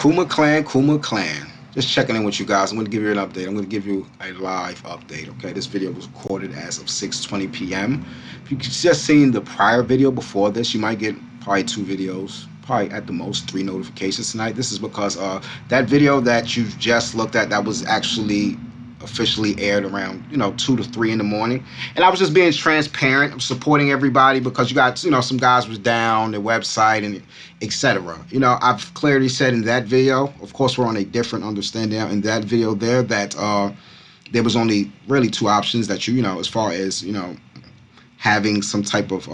Kuma Clan, Kuma Clan. Just checking in with you guys. I'm going to give you an update. I'm going to give you a live update, okay? This video was recorded as of 6:20 p.m. If you just seen the prior video before this, you might get probably 2 videos, probably at the most 3 notifications tonight. This is because that video that you just looked at, that was actually officially aired around 2 to 3 in the morning, and I was just being transparent. I'm supporting everybody because you got some guys was down their website and etc. I've clearly said in that video, of course we're on a different understanding in that video there, that there was only really 2 options that as far as having some type of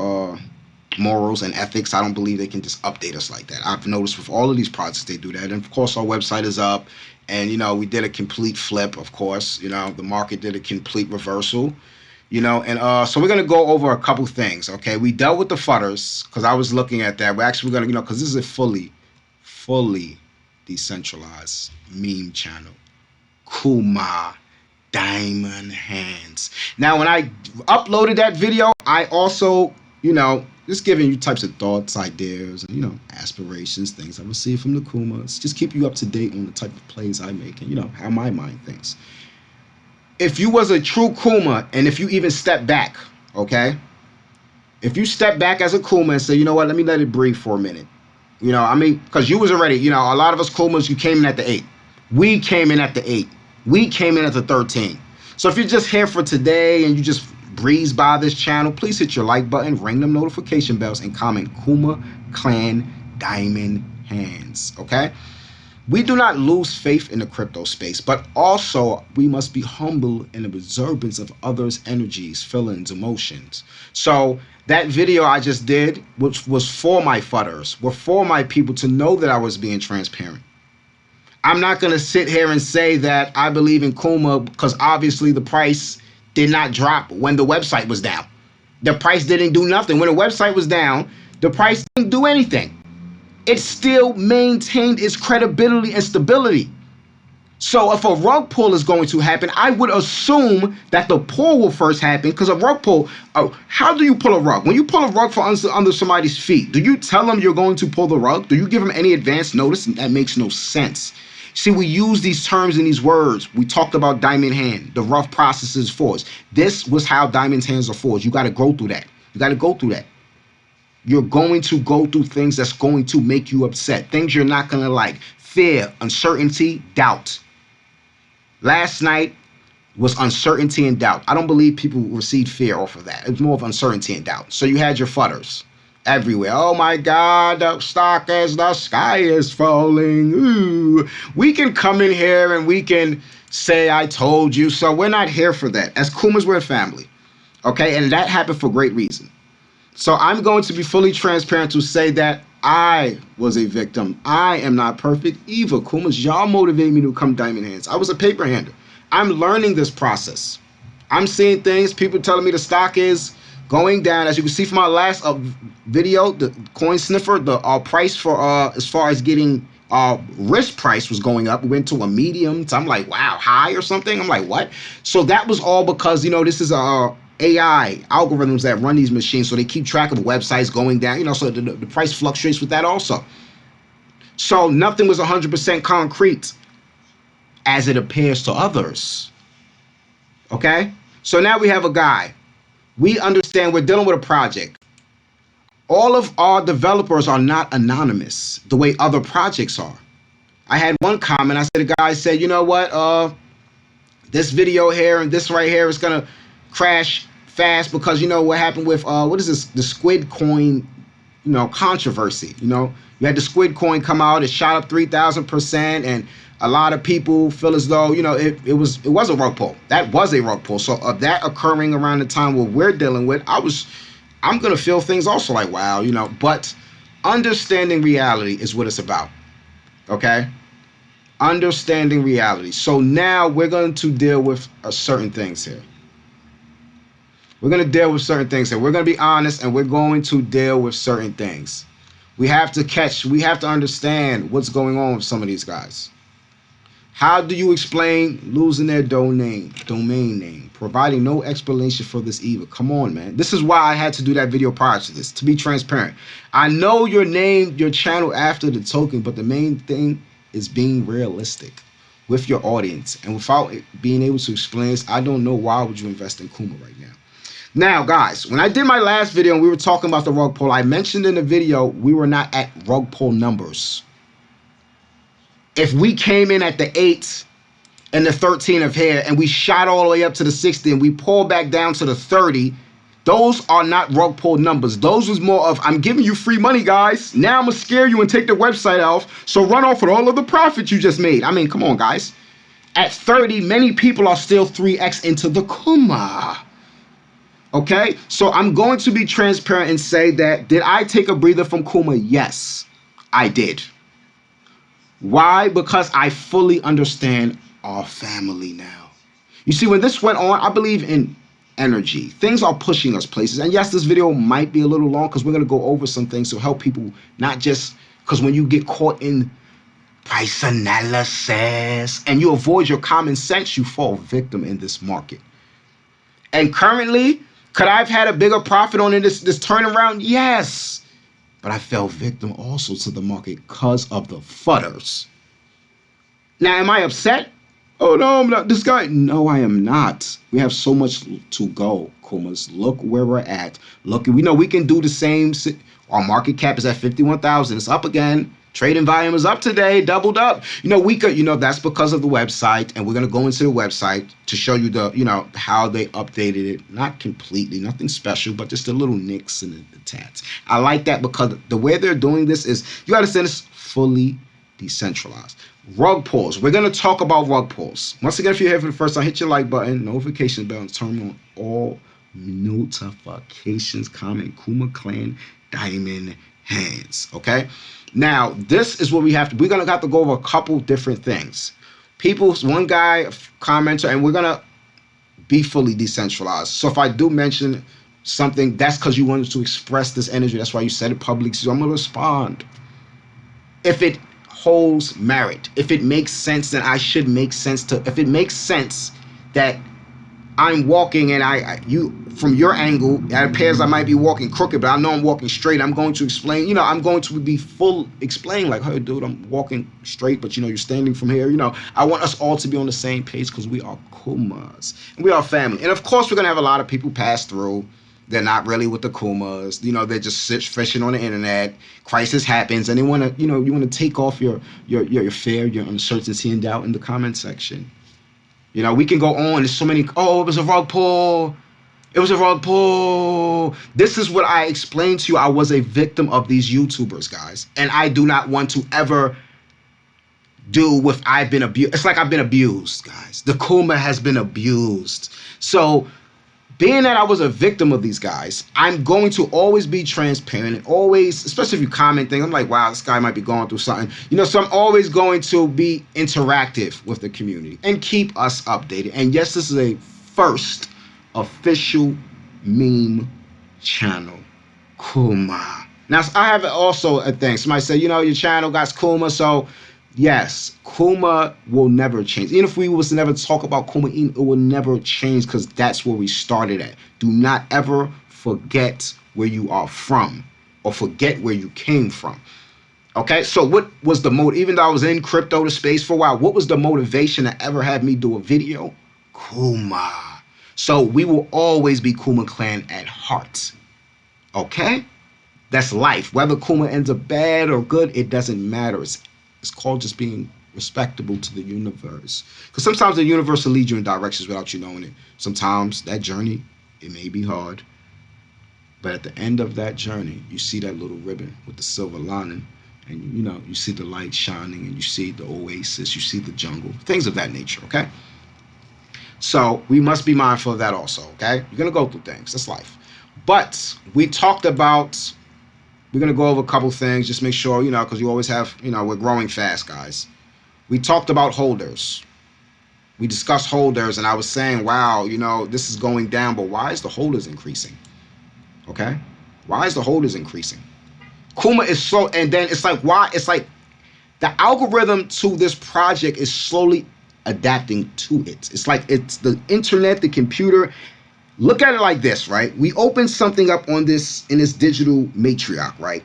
morals and ethics. I don't believe they can just update us like that. I've noticed with all of these projects they do that, and of course our website is up. And, we did a complete flip, of course. The market did a complete reversal, and so we're going to go over a couple things, okay? We dealt with the fudders because I was looking at that. We're actually going to, because this is a fully decentralized meme channel. Kuma Diamond Hands. Now, when I uploaded that video, I also, just giving you types of thoughts, ideas, and aspirations, things I receive from the Kumas. Just keep you up to date on the type of plays I make and how my mind thinks. If you was a true Kuma, and if you even step back, okay? If you step back as a Kuma and say, you know what, let me let it breathe for a minute. Because you was already, a lot of us Kumas, you came in at the 8. We came in at the 8. We came in at the 13. So if you're just here for today and you just breeze by this channel, please hit your like button, ring them notification bells, and comment Kuma Clan Diamond Hands, okay? We do not lose faith in the crypto space, but also we must be humble in the observance of others' energies, feelings, emotions. So that video I just did, which was for my fudders, were for my people to know that I was being transparent. I'm not going to sit here and say that I believe in Kuma because obviously the price did not drop when the website was down. The price didn't do nothing. When the website was down, the price didn't do anything. It still maintained its credibility and stability. So if a rug pull is going to happen, I would assume that the pull will first happen, because a rug pull, how do you pull a rug? When you pull a rug from under somebody's feet, do you tell them you're going to pull the rug? Do you give them any advance notice? That makes no sense. See, we use these terms and these words. We talked about diamond hand, the rough processes forged. This was how diamond hands are forged. You got to go through that. You got to go through that. You're going to go through things that's going to make you upset, things you're not going to like. Fear, uncertainty, doubt. Last night was uncertainty and doubt. I don't believe people received fear off of that. It's more of uncertainty and doubt. So you had your fudders everywhere. Oh my God, the stock as the sky is falling. Ooh. We can come in here and we can say, I told you so. We're not here for that. As Kumas, we're a family. Okay, and that happened for great reason. So I'm going to be fully transparent to say that I was a victim. I am not perfect either. Kumas, y'all motivated me to become Diamond Hands. I was a paper hander. I'm learning this process. I'm seeing things, people telling me the stock is going down. As you can see from my last video, the coin sniffer, the price for as far as getting risk price was going up. We went to a medium. So I'm like, wow, high or something. I'm like, what? So that was all because this is AI algorithms that run these machines, so they keep track of websites going down. So the price fluctuates with that also. So nothing was 100% concrete as it appears to others. Okay, so now we have a guy. We understand we're dealing with a project. All of our developers are not anonymous the way other projects are. I had one comment. I said, the guy said, you know what? This video here and this right here is going to crash fast because what happened with, what is this? The Squid Coin, controversy. You had the Squid Coin come out. It shot up 3,000%. And a lot of people feel as though, it was a rug pull. That was a rug pull. So of that occurring around the time where we're dealing with, I'm going to feel things also like, wow, but understanding reality is what it's about. Okay? Understanding reality. So now we're going to deal with certain things here. We're going to deal with certain things here. We're going to be honest, and we're going to deal with certain things. We have to understand what's going on with some of these guys. How do you explain losing their domain name, providing no explanation for this either? Come on, man. This is why I had to do that video prior to this, to be transparent. I know your name, your channel after the token, but the main thing is being realistic with your audience. And without being able to explain this, I don't know why would you invest in Kuma right now. Now, guys, when I did my last video and we were talking about the rug pull, I mentioned in the video we were not at rug pull numbers. If we came in at the 8 and the 13 of hair and we shot all the way up to the 60 and we pulled back down to the 30, those are not rug pull numbers. Those was more of, I'm giving you free money, guys. Now I'm going to scare you and take the website off, so run off with all of the profit you just made. I mean, come on, guys. At 30, many people are still 3x into the Kuma. Okay, so I'm going to be transparent and say that, did I take a breather from Kuma? Yes, I did. Why? Because I fully understand our family now. You see, when this went on, I believe in energy. Things are pushing us places. And yes, this video might be a little long because we're going to go over some things to help people, not just because when you get caught in price analysis and you avoid your common sense, you fall victim in this market. And currently, could I have had a bigger profit on this turnaround? Yes. But I fell victim also to the market because of the fudders. Now, am I upset? Oh, no, I'm not this guy. No, I am not. We have so much to go, Kumas. Look where we're at. Look, we know we can do the same. Our market cap is at 51,000. It's up again. Trading volume is up today, doubled up. We could, that's because of the website, and we're going to go into the website to show you the, how they updated it. Not completely, nothing special, but just the little nicks and the tats. I like that because the way they're doing this is, you understand, it's fully decentralized. Rug pulls. We're going to talk about rug pulls. Once again, if you're here for the first time, hit your like button, notification bell, and turn on all notifications. Comment Kuma Klan Diamond Hands. Okay? Now, this is what we're going to have to go over a couple different things. One guy, commenter, and we're going to be fully decentralized. So if I do mention something, that's because you wanted to express this energy. That's why you said it publicly. So I'm going to respond. If it holds merit, if it makes sense, then I should make sense to, if it makes sense that I'm walking and you from your angle, it appears I might be walking crooked, but I know I'm walking straight. I'm going to explain, I'm going to be full explain like, hey, dude, I'm walking straight, but you're standing from here. I want us all to be on the same page because we are Kumas and we are family. And of course, we're going to have a lot of people pass through. They're not really with the Kumas. They're just fishing on the internet. Crisis happens, and they want to, you want to take off your fear, your uncertainty and doubt in the comment section. We can go on. There's so many. Oh, it was a rug pull. It was a rug pull. This is what I explained to you. I was a victim of these YouTubers, guys. And I do not want to ever do with I've been abused. It's like I've been abused, guys. The Kuma has been abused. So, being that I was a victim of these guys, I'm going to always be transparent and always, especially if you comment things, I'm like, wow, this guy might be going through something. So I'm always going to be interactive with the community and keep us updated. And yes, this is a first official meme channel, Kuma. Now, I have also a thing. Somebody said, your channel got Kuma, so yes, Kuma will never change. Even if we was to never talk about Kuma Inu, it will never change because that's where we started at. Do not ever forget where you are from or forget where you came from. Okay, so what was the motive? Even though I was in crypto space for a while, what was the motivation to ever have me do a video? Kuma. So we will always be Kuma Klan at heart. Okay? That's life. Whether Kuma ends up bad or good, it doesn't matter. It's called just being respectable to the universe. Because sometimes the universe will lead you in directions without you knowing it. Sometimes that journey, it may be hard. But at the end of that journey, you see that little ribbon with the silver lining. And, you see the light shining. And you see the oasis. You see the jungle. Things of that nature, okay? So we must be mindful of that also, okay? You're going to go through things. That's life. But we talked about... We're going to go over a couple things, just make sure, because you always have, we're growing fast, guys. We talked about holders. We discussed holders, and I was saying, wow, this is going down, but why is the holders increasing? Okay? Why is the holders increasing? Kuma is slow, and then it's like, why? It's like the algorithm to this project is slowly adapting to it. It's like it's the internet, the computer. Look at it like this, right? We open something up on this in this digital matriarch, right?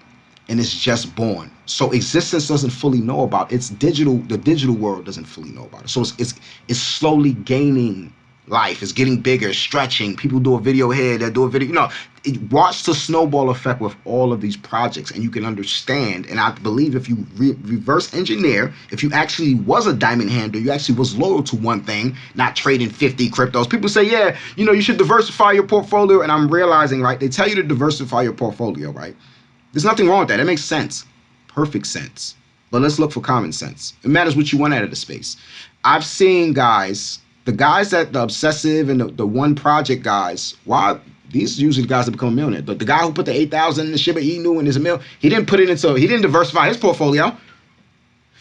and it's just born. So existence doesn't fully know about it. It's digital. The digital world doesn't fully know about it. So it's slowly gaining life. It's getting bigger, stretching. People do a video here, they do a video. Watch the snowball effect with all of these projects, and you can understand. And I believe if you reverse engineer, if you actually was a diamond handler, you actually was loyal to one thing, not trading 50 cryptos. People say, yeah, you should diversify your portfolio. And I'm realizing, right, they tell you to diversify your portfolio, right? There's nothing wrong with that. It makes sense. Perfect sense. But let's look for common sense. It matters what you want out of the space. I've seen guys, the obsessive and the one project guys, these are usually the guys that become a millionaire. The guy who put the 8,000 in the Shiba Inu and is a mill, he didn't diversify his portfolio.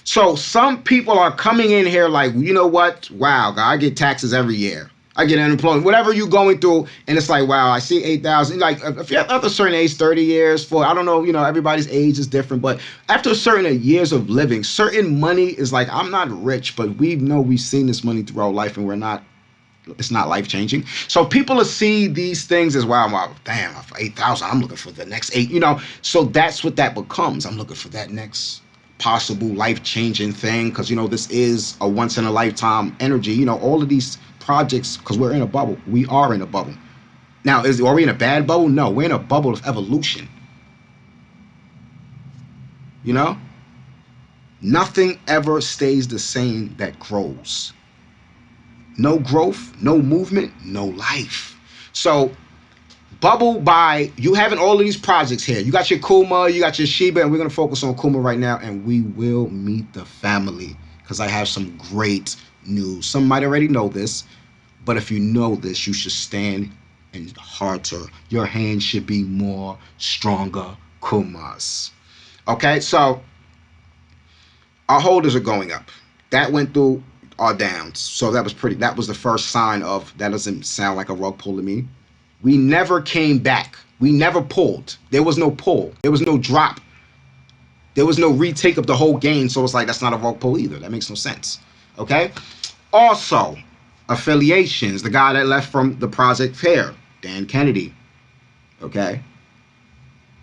So some people are coming in here like, you know what? Wow, I get taxes every year. I get unemployment, whatever you're going through, and it's like, wow, I see 8,000. Like, if you're after a certain age, 30 years, I don't know, everybody's age is different, but after certain years of living, certain money is like, I'm not rich, but we've seen this money throughout life, and it's not life-changing. So people will see these things as, wow, damn, for 8,000, I'm looking for the next 8, So that's what that becomes. I'm looking for that next possible life-changing thing, because, this is a once-in-a-lifetime energy. All of these projects, because we're in a bubble. We are in a bubble. Now, are we in a bad bubble? No, we're in a bubble of evolution. Nothing ever stays the same that grows. No growth, no movement, no life. So, bubble by you having all of these projects here. You got your Kuma, you got your Shiba, and we're going to focus on Kuma right now, and we will meet the family, because I have some great news. Some might already know this, but if you know this, you should stand and harder. Your hand should be more stronger Kumas. Okay, so our holders are going up. That went through our downs. So that was the first sign of, that doesn't sound like a rug pull to me. We never came back. We never pulled. There was no pull. There was no drop. There was no retake of the whole game. So it's like, that's not a rug pull either. That makes no sense. Okay? Also, affiliations. The guy that left from the Project Fair, Dan Kennedy. Okay?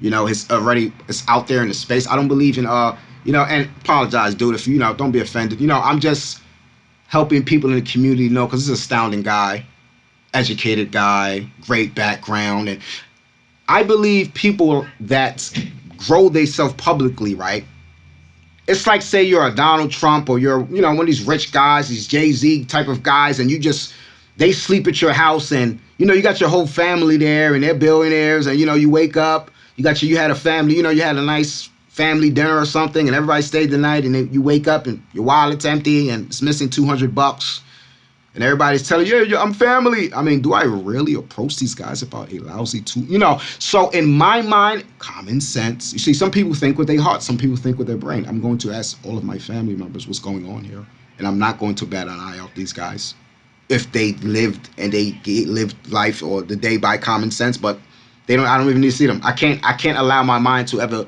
It's out there in the space. I don't believe in, and apologize, dude, if don't be offended. I'm just helping people in the community know, because this is an astounding guy, educated guy, great background. And I believe people that grow themselves publicly, right? It's like, say you're a Donald Trump, or you're, one of these rich guys, these Jay-Z type of guys, and they sleep at your house, and, you got your whole family there, and they're billionaires, and, you wake up, you had a family, you had a nice family dinner or something, and everybody stayed the night, and then you wake up, and your wallet's empty, and it's missing $200, and everybody's telling you, yeah, I'm family. I mean, do I really approach these guys about a lousy So in my mind, common sense. You see, some people think with their heart, some people think with their brain. I'm going to ask all of my family members what's going on here, and I'm not going to bat an eye off these guys if they lived life or the day by common sense, but I don't even need to see them. I can't allow my mind to ever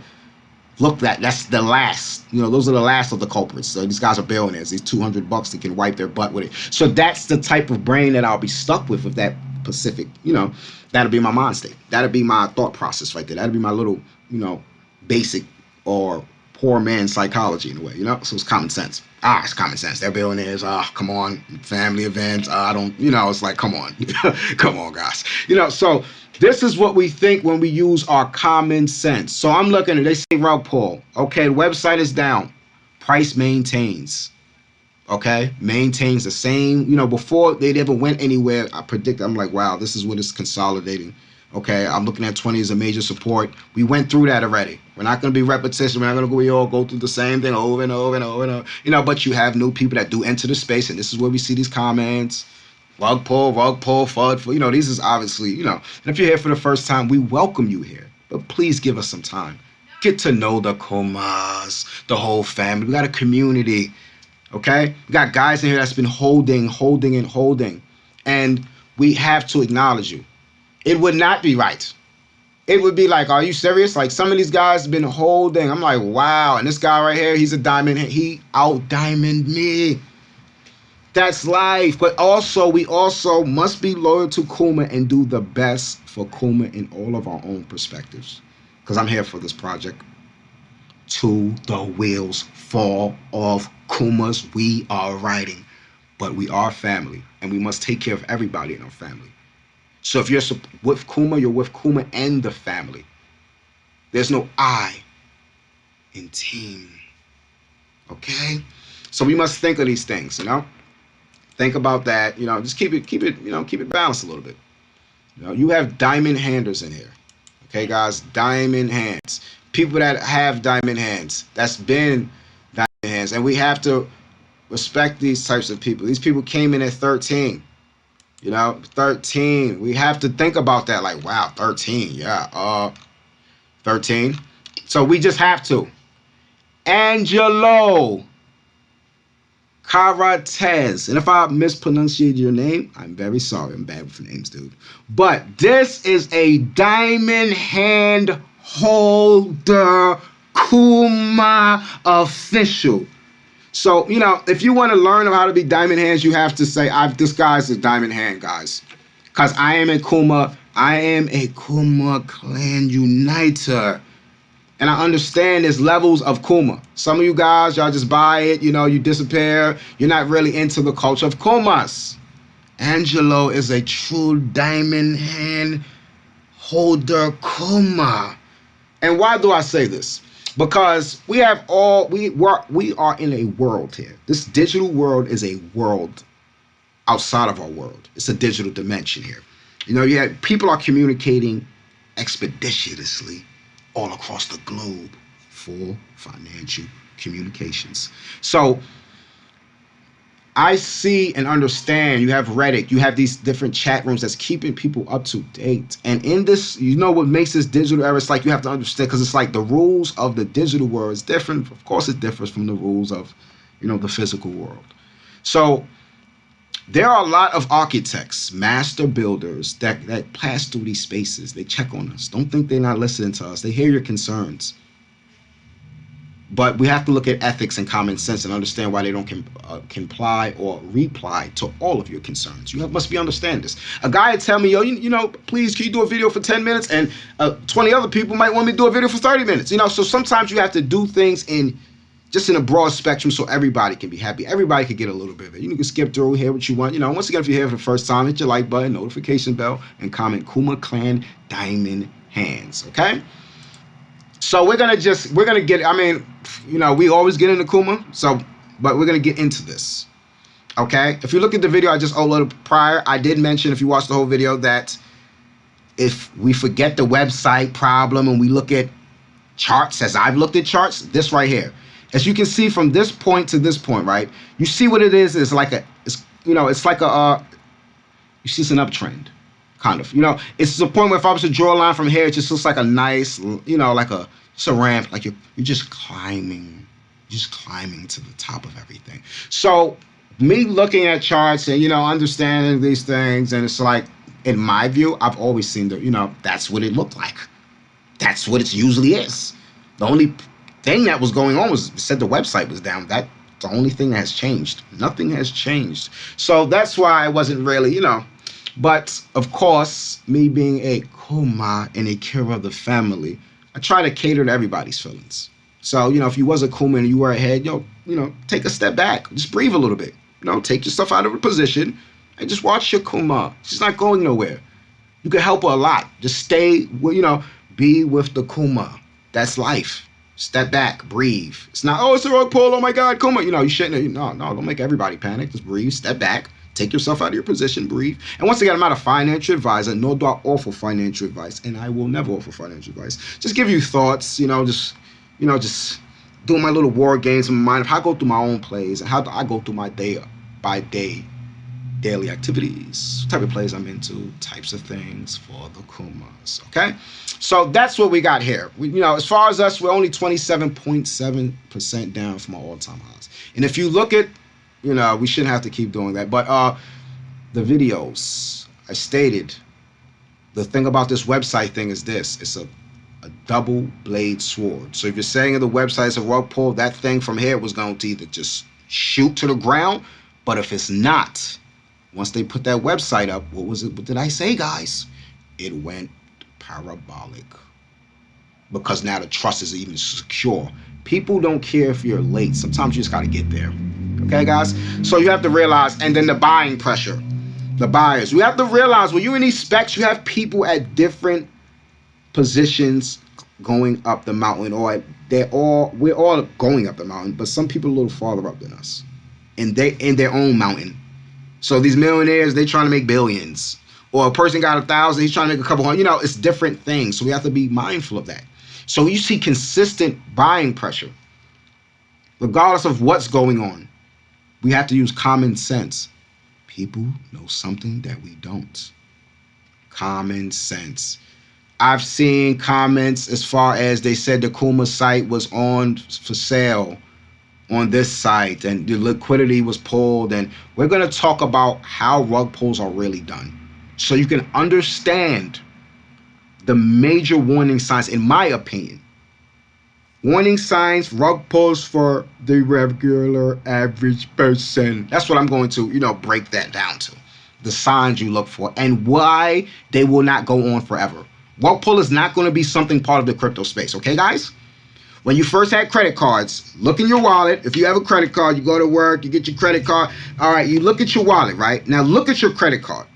look that's the last, those are the last of the culprits. So these guys are billionaires. These $200, they can wipe their butt with it. So that's the type of brain that I'll be stuck with that Pacific, that'll be my mind state. That'll be my thought process right there. That'll be my little, basic or poor man psychology in a way, So it's common sense. It's common sense. They're billionaires. Come on, family events. I don't, it's like, come on, come on, guys. So this is what we think when we use our common sense. So I'm looking at, they say rug pull. Okay, the website is down. Price maintains. Okay, maintains the same. Before they ever went anywhere, I'm like, wow, this is what it's consolidating. Okay, I'm looking at 20 as a major support. We went through that already. We're not going to be repetition. We're not going to we all go through the same thing over and over and over and over. But you have new people that do enter the space, and this is where we see these comments. Rug pull, FUD. These is obviously, and if you're here for the first time, we welcome you here. But please give us some time. Get to know the Kumas, the whole family. We got a community, okay? We got guys in here that's been holding. And we have to acknowledge you. It would not be right. It would be like, are you serious? Like, some of these guys have been holding. I'm like, wow. And this guy right here, he's a diamond. He out-diamond me. That's life. But also, we also must be loyal to Kuma and do the best for Kuma in all of our own perspectives. Because I'm here for this project. till the wheels fall off. Kumas, we are riding, but we are family, and we must take care of everybody in our family. So if you're with Kuma, you're with Kuma and the family. There's no I in team. Okay? So we must think of these things, Think about that, just keep it balanced a little bit. You have diamond handers in here. Okay, guys, diamond hands. People that have diamond hands, that's been diamond hands. And we have to respect these types of people. These people came in at 13. 13. We have to think about that. Like, wow, 13. Yeah, 13. So we just have to. Angelo Carates. And if I mispronunciated your name, I'm very sorry. I'm bad with names, dude. But this is a diamond hand holder Kuma official. So, if you want to learn how to be diamond hands, you have to say, this guy's a diamond hand, guys. Because I am a Kuma Clan uniter. And I understand there's levels of Kuma. Some of you guys, y'all just buy it, you disappear. You're not really into the culture of Kumas. Angelo is a true diamond hand holder Kuma. And why do I say this? Because we are in a world here. This digital world is a world outside of our world. It's a digital dimension here. People are communicating expeditiously all across the globe for financial communications. So I see and understand you have Reddit, you have these different chat rooms that's keeping people up to date. And in this, what makes this digital era, it's like you have to understand, because it's like the rules of the digital world is different. Of course, it differs from the rules of, the physical world. So there are a lot of architects, master builders that pass through these spaces. They check on us. Don't think they're not listening to us. They hear your concerns. But we have to look at ethics and common sense and understand why they don't comply or reply to all of your concerns. You must understand this. A guy would tell me, please, can you do a video for 10 minutes? And 20 other people might want me to do a video for 30 minutes. So sometimes you have to do things in a broad spectrum so everybody can be happy. Everybody can get a little bit of it. You can skip through, hear what you want. Once again, if you're here for the first time, hit your like button, notification bell, and comment Kuma Klan Diamond Hands, okay? So we're gonna get, we always get into Kuma, but we're gonna get into this, okay? If you look at the video I just uploaded prior, I did mention, if you watch the whole video, that if we forget the website problem and we look at charts, as I've looked at charts, this right here, as you can see from this point to this point, right? You see what it is? It's like it's like you see it's an uptrend, kind of. It's the point where if I was to draw a line from here, it just looks like a nice, it's a ramp, like you're just climbing to the top of everything. So me looking at charts and, understanding these things, and it's like, in my view, I've always seen that, that's what it looked like. That's what it usually is. The only thing that was going on was, said the website was down. That's the only thing that has changed. Nothing has changed. So that's why I wasn't really, But, of course, me being a Kuma and a care of the family, I try to cater to everybody's feelings. So, if you was a Kuma and you were ahead, take a step back. Just breathe a little bit. Take yourself out of a position and just watch your Kuma. She's not going nowhere. You can help her a lot. Just stay, be with the Kuma. That's life. Step back, breathe. It's not, it's a rug pull, oh my God, Kuma. You shouldn't, no, don't make everybody panic. Just breathe, step back, take yourself out of your position, breathe. And once again, I'm not a financial advisor, nor do I offer financial advice, and I will never offer financial advice. Just give you thoughts, just doing my little war games in my mind. If I go through my own plays and how do I go through my day by day daily activities, type of plays I'm into, types of things for the Kumas, okay? So that's what we got here. As far as us, we're only 27.7% down from our all-time highs. And if you look at, we shouldn't have to keep doing that, but the videos, I stated, the thing about this website thing is this, it's a double blade sword. So if you're saying the website is a rug pull, that thing from here was going to either just shoot to the ground, but if it's not, once they put that website up, what did I say, guys? It went parabolic. because now the trust is even secure. People don't care if you're late. Sometimes you just got to get there. Okay, guys? So you have to realize, and then the buying pressure, the buyers. You have to realize when you're in these specs, you have people at different positions going up the mountain, or we're all going up the mountain, but some people a little farther up than us, and they in their own mountain. So these millionaires, they trying to make billions, or a person got 1,000, he's trying to make a couple hundred. You know, it's different things. So we have to be mindful of that. So you see consistent buying pressure, regardless of what's going on. We have to use common sense. People know something that we don't. Common sense. I've seen comments as far as they said the Kuma site was on for sale on this site and the liquidity was pulled, and we're going to talk about how rug pulls are really done so you can understand the major warning signs, in my opinion. Warning signs, rug pulls for the regular average person. That's what I'm going to, break that down to. The signs you look for and why they will not go on forever. Rug pull is not going to be something part of the crypto space, okay, guys? When you first had credit cards, look in your wallet. If you have a credit card, you go to work, you get your credit card. All right, you look at your wallet, right? Now look at your credit card.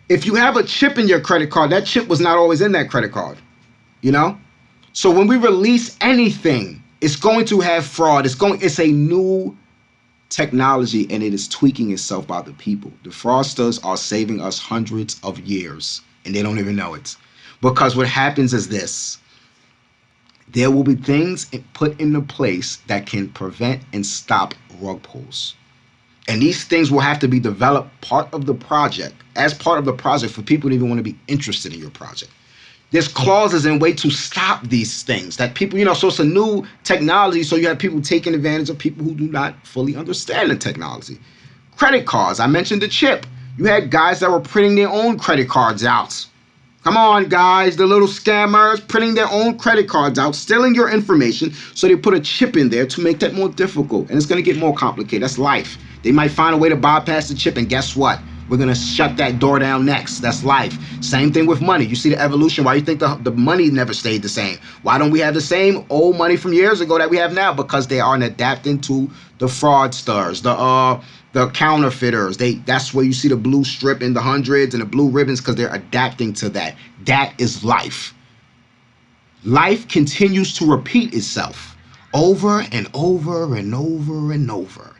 If you have a chip in your credit card, that chip was not always in that credit card, So when we release anything, it's going to have fraud. It's a new technology, and it is tweaking itself by the people. The fraudsters are saving us hundreds of years, and they don't even know it. Because what happens is this. There will be things put into place that can prevent and stop rug pulls. And these things will have to be developed as part of the project for people to even want to be interested in your project. There's clauses in way to stop these things that people, so it's a new technology. So you have people taking advantage of people who do not fully understand the technology. Credit cards, I mentioned the chip. You had guys that were printing their own credit cards out. Come on, guys, the little scammers printing their own credit cards out, stealing your information. So they put a chip in there to make that more difficult. And it's going to get more complicated. That's life. They might find a way to bypass the chip. And guess what? We're going to shut that door down next. That's life. Same thing with money. You see the evolution. Why you think the money never stayed the same? Why don't we have the same old money from years ago that we have now? Because they aren't adapting to the fraudsters, the counterfeiters. That's where you see the blue strip in the hundreds and the blue ribbons, because they're adapting to that. That is life. Life continues to repeat itself over and over and over and over.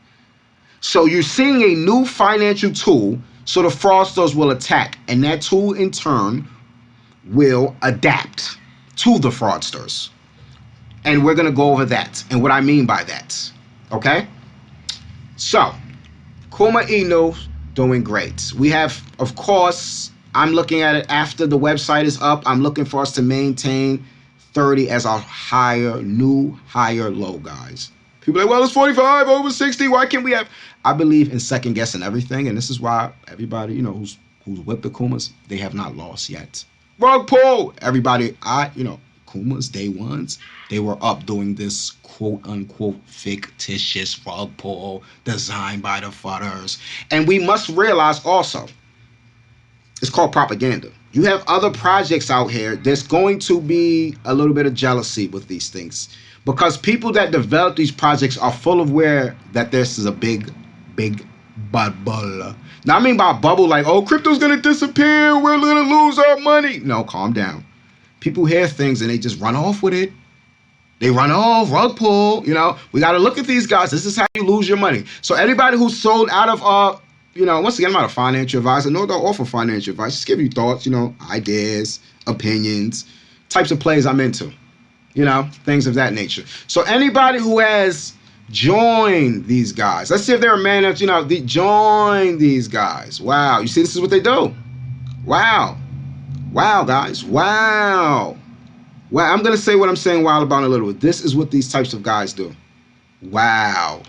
So you're seeing a new financial tool, so the fraudsters will attack, and that tool in turn will adapt to the fraudsters. And we're going to go over that and what I mean by that. Okay? So Kuma Inu doing great. We have, of course, I'm looking at it after the website is up. I'm looking for us to maintain 30 as our new higher low, guys. People are like, well, it's 45 over 60. Why can't we have? I believe in second guessing everything, and this is why everybody, who's with the Kumas, they have not lost yet. Rug pull. Everybody, Kumas day ones, they were up doing this quote unquote fictitious rug pull designed by the fudders. And we must realize also, it's called propaganda. You have other projects out here. There's going to be a little bit of jealousy with these things, because people that develop these projects are full of that this is a big bubble. Now I mean by bubble like, oh, crypto's gonna disappear, we're gonna lose our money. No, calm down. People hear things and they just run off with it. They run off, rug pull. We got to look at these guys. This is how you lose your money. So anybody who's sold out of, once again, I'm not a financial advisor. No, don't offer financial advice. Just give you thoughts, ideas, opinions, types of plays I'm into, things of that nature. So anybody who has joined these guys, let's see if they're a man enough, join these guys. Wow. You see, this is what they do. Wow. Wow, guys. Wow. Wow. I'm going to say what I'm saying while about a little bit. This is what these types of guys do. Wow.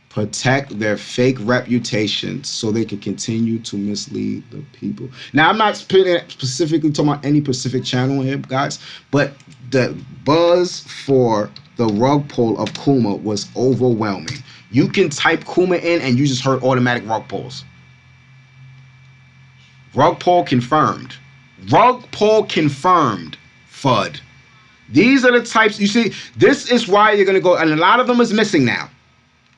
Protect their fake reputations so they can continue to mislead the people. Now, I'm not specifically talking about any specific channel here, guys, but the buzz for the rug pull of Kuma was overwhelming. You can type Kuma in and you just heard automatic rug pulls. Rug pull confirmed. Rug pull confirmed. FUD. These are the types, you see, this is why you're going to go, and a lot of them is missing now.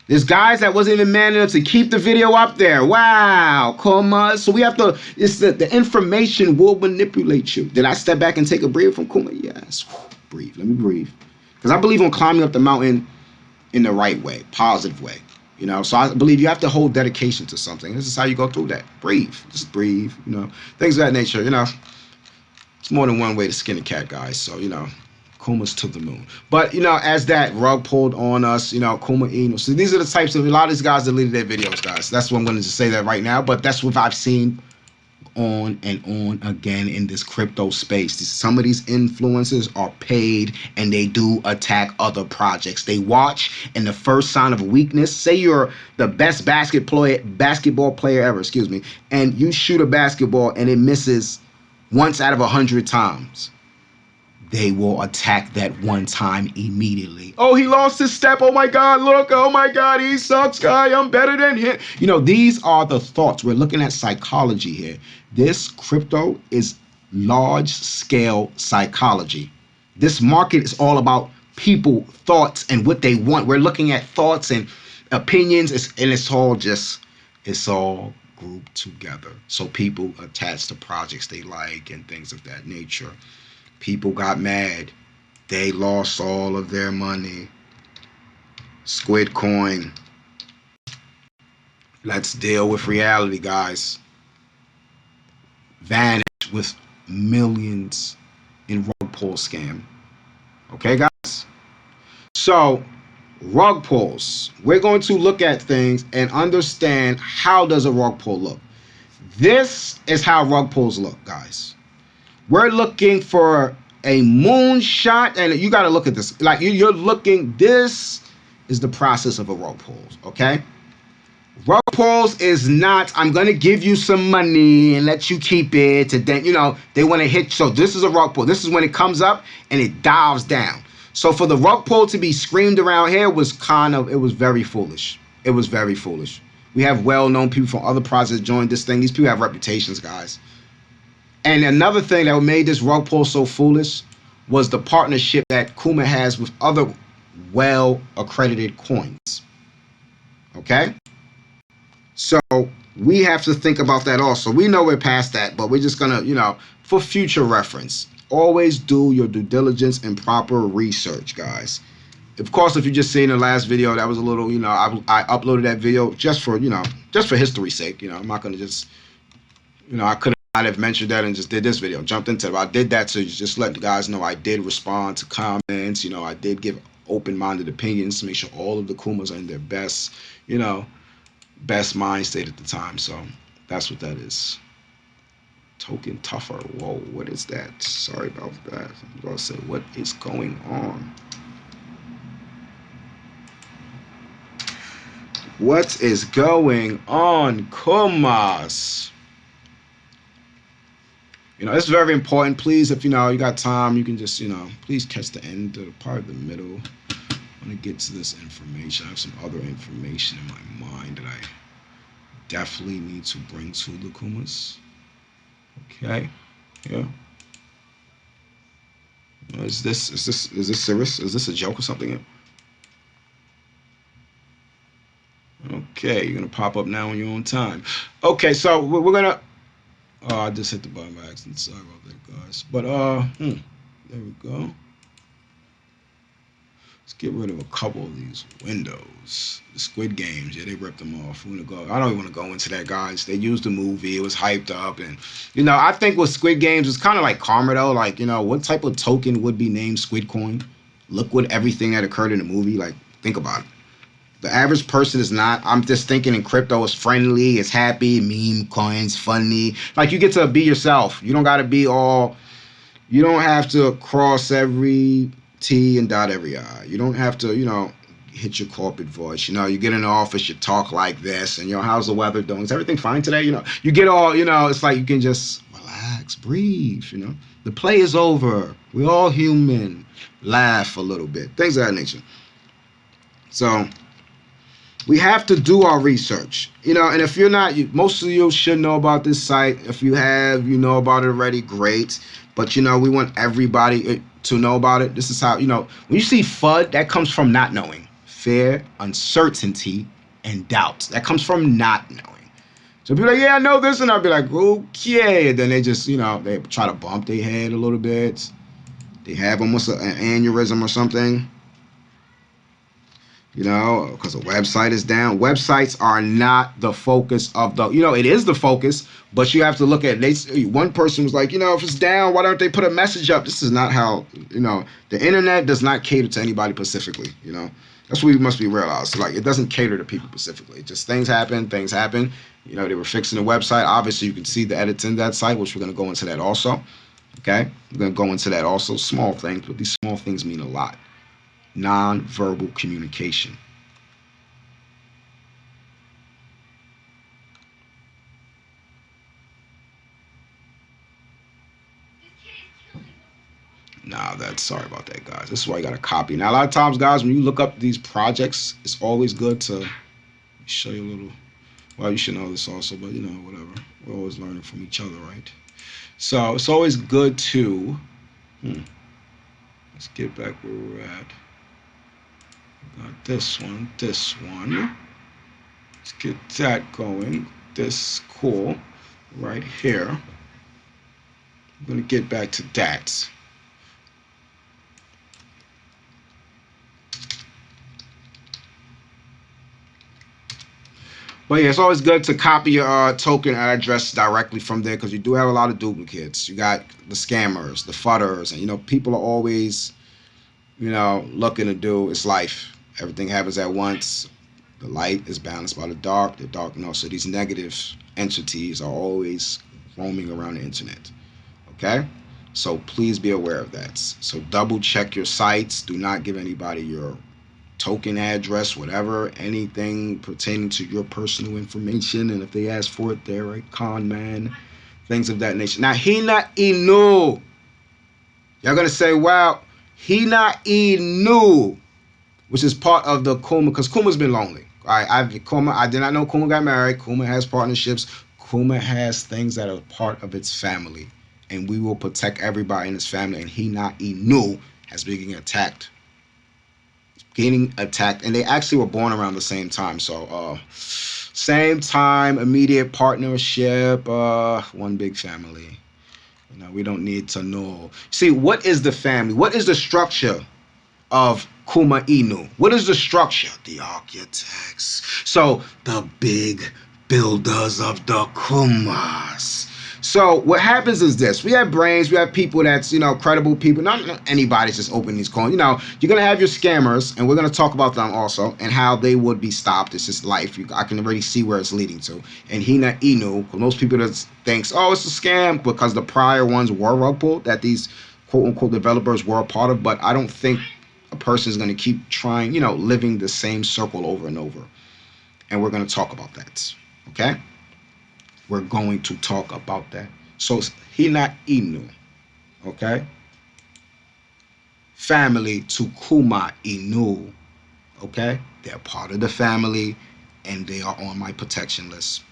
There's guys that wasn't even man enough to keep the video up there. Wow, Kuma. So we have to, it's the information will manipulate you. Did I step back and take a breather from Kuma? Yes. Breathe. Let me breathe. Because I believe on climbing up the mountain in the right way, positive way. You know, so I believe you have to hold dedication to something. This is how you go through that. Breathe. Just breathe, you know. Things of that nature, you know. It's more than one way to skin a cat, guys. So, you know. Kuma's to the moon. But, you know, as that rug pulled on us, you know, Kuma Inu. So these are the types of, a lot of these guys deleted their videos, guys. That's what I'm going to just say that right now. But that's what I've seen on and on again in this crypto space. Some of these influencers are paid and they do attack other projects. They watch, and the first sign of weakness, say you're the best basketball player ever, excuse me, and you shoot a basketball and it misses once out of 100 times. They will attack that one time immediately. Oh, he lost his step. Oh my God, look. Oh my God, he sucks, guy. I'm better than him. You know, these are the thoughts. We're looking at psychology here. This crypto is large scale psychology. This market is all about people, thoughts, and what they want. We're looking at thoughts and opinions, and it's all grouped together. So people attach to projects they like and things of that nature. People got mad. They lost all of their money. Squid coin. Let's deal with reality, guys. Vanished with millions in rug pull scam. Okay, guys? So, rug pulls. We're going to look at things and understand how does a rug pull look. This is how rug pulls look, guys. We're looking for a moonshot, and you got to look at this. Like you're looking, this is the process of a rug pull, okay? Rug pulls is not, I'm going to give you some money and let you keep it. And then, you know, they want to hit. So this is a rug pull. This is when it comes up and it dives down. So for the rug pull to be screamed around here was it was very foolish. It was very foolish. We have well-known people from other projects join this thing. These people have reputations, guys. And another thing that made this rug pull so foolish was the partnership that Kuma has with other well-accredited coins. Okay? So we have to think about that also. We know we're past that, but we're just going to, you know, for future reference, always do your due diligence and proper research, guys. Of course, if you just seen the last video, that was a little, you know, I uploaded that video just for, you know, just for history's sake. You know, I'm not going to just, you know, I could have mentioned that and just did this video, jumped into it. I did that to just let the guys know I did respond to comments. You know, I did give open-minded opinions to make sure all of the Kumas are in their best, you know, best mind state at the time. So that's what that is. Token tougher. Whoa, what is that? Sorry about that. I'm going to say, what is going on? What is going on, Kumas? You know, it's very important. Please, if you know you got time, you can just, you know, please catch the end of the part of the middle. I want to get to this information. I have some other information in my mind that I definitely need to bring to the Kumas. Okay. Yeah. Is this serious? Is this a joke or something? Okay, you're gonna pop up now on your own time. Okay, so we're gonna. Oh, I just hit the button by accident. Sorry about that, guys. But there we go. Let's get rid of a couple of these windows. The Squid Games, yeah, they ripped them off. We're gonna go. I don't even want to go into that, guys. They used the movie. It was hyped up, and you know, I think with Squid Games, it's kind of like karma, though. Like, you know, what type of token would be named Squid Coin? Look what everything that occurred in the movie. Like, think about it. The average person is not. I'm just thinking in crypto, it's friendly, it's happy, meme coins, funny. Like, you get to be yourself. You don't got to be all. You don't have to cross every T and dot every I. You don't have to, you know, hit your corporate voice. You know, you get in the office, you talk like this, and, you know, how's the weather doing? Is everything fine today? You know, you get all, you know, it's like you can just relax, breathe, you know. The play is over. We're all human. Laugh a little bit. Things of that nature. So, We have to do our research, and if you're not, most of you should know about this site. If you have, you know about it already, great. But we want everybody to know about it. This is how, when you see FUD, that comes from not knowing. Fear, uncertainty, and doubt. That comes from not knowing. So people are like, yeah, I know this, and I'll be like, okay. And then they just, they try to bump their head a little bit. They have almost an aneurysm or something. Because the website is down. Websites are not the focus of the, it is the focus, but you have to look at it. One person was like, if it's down, why don't they put a message up? This is not how, the internet does not cater to anybody specifically, That's what we must be realized. Like, it doesn't cater to people specifically. Just things happen. They were fixing the website. Obviously, you can see the edits in that site, which we're going to go into that also. Okay? We're going to go into that also. Small things, but these small things mean a lot. Non-verbal communication. Sorry about that, guys. This is why you got to copy. Now, a lot of times, guys, when you look up these projects, it's always good to show you a little. Well, you should know this also, but whatever. We're always learning from each other, right? So it's always good to. Let's get back where we're at. Got this one. Let's get that going. This cool right here. I'm going to get back to that. But yeah, it's always good to copy your token address directly from there, because you do have a lot of duplicates. You got the scammers, the fudders, and people are always, looking to do. It's life. Everything happens at once. The light is balanced by the dark. So these negative entities are always roaming around the internet. Okay? So please be aware of that. So double check your sites. Do not give anybody your token address, whatever, anything pertaining to your personal information. And if they ask for it, they're a con man. Things of that nature. Now, Kuma Inu. Y'all going to say, wow, Kuma Inu, which is part of the Kuma, because Kuma's been lonely. All right, I did not know Kuma got married. Kuma has partnerships. Kuma has things that are part of its family. And we will protect everybody in his family. And Kuma Inu has been getting attacked. And they actually were born around the same time. So, same time, immediate partnership, one big family. We don't need to know. See, what is the family? What is the structure of Kuma Inu? What is the structure? The architects. So, the big builders of the Kumas. So what happens is this: we have brains, we have people that's credible people. Not anybody's just opening these coins. You're gonna have your scammers, and we're gonna talk about them also and how they would be stopped. It's just life. I can already see where it's leading to. And Kuma Inu, most people that thinks, oh, it's a scam, because the prior ones were rug pulled that these quote unquote developers were a part of. But I don't think a person is gonna keep trying, living the same circle over and over. And we're gonna talk about that. Okay. We're going to talk about that. So Kuma Inu, okay? Family to Kuma Inu, okay? They're part of the family, and they are on my protection list.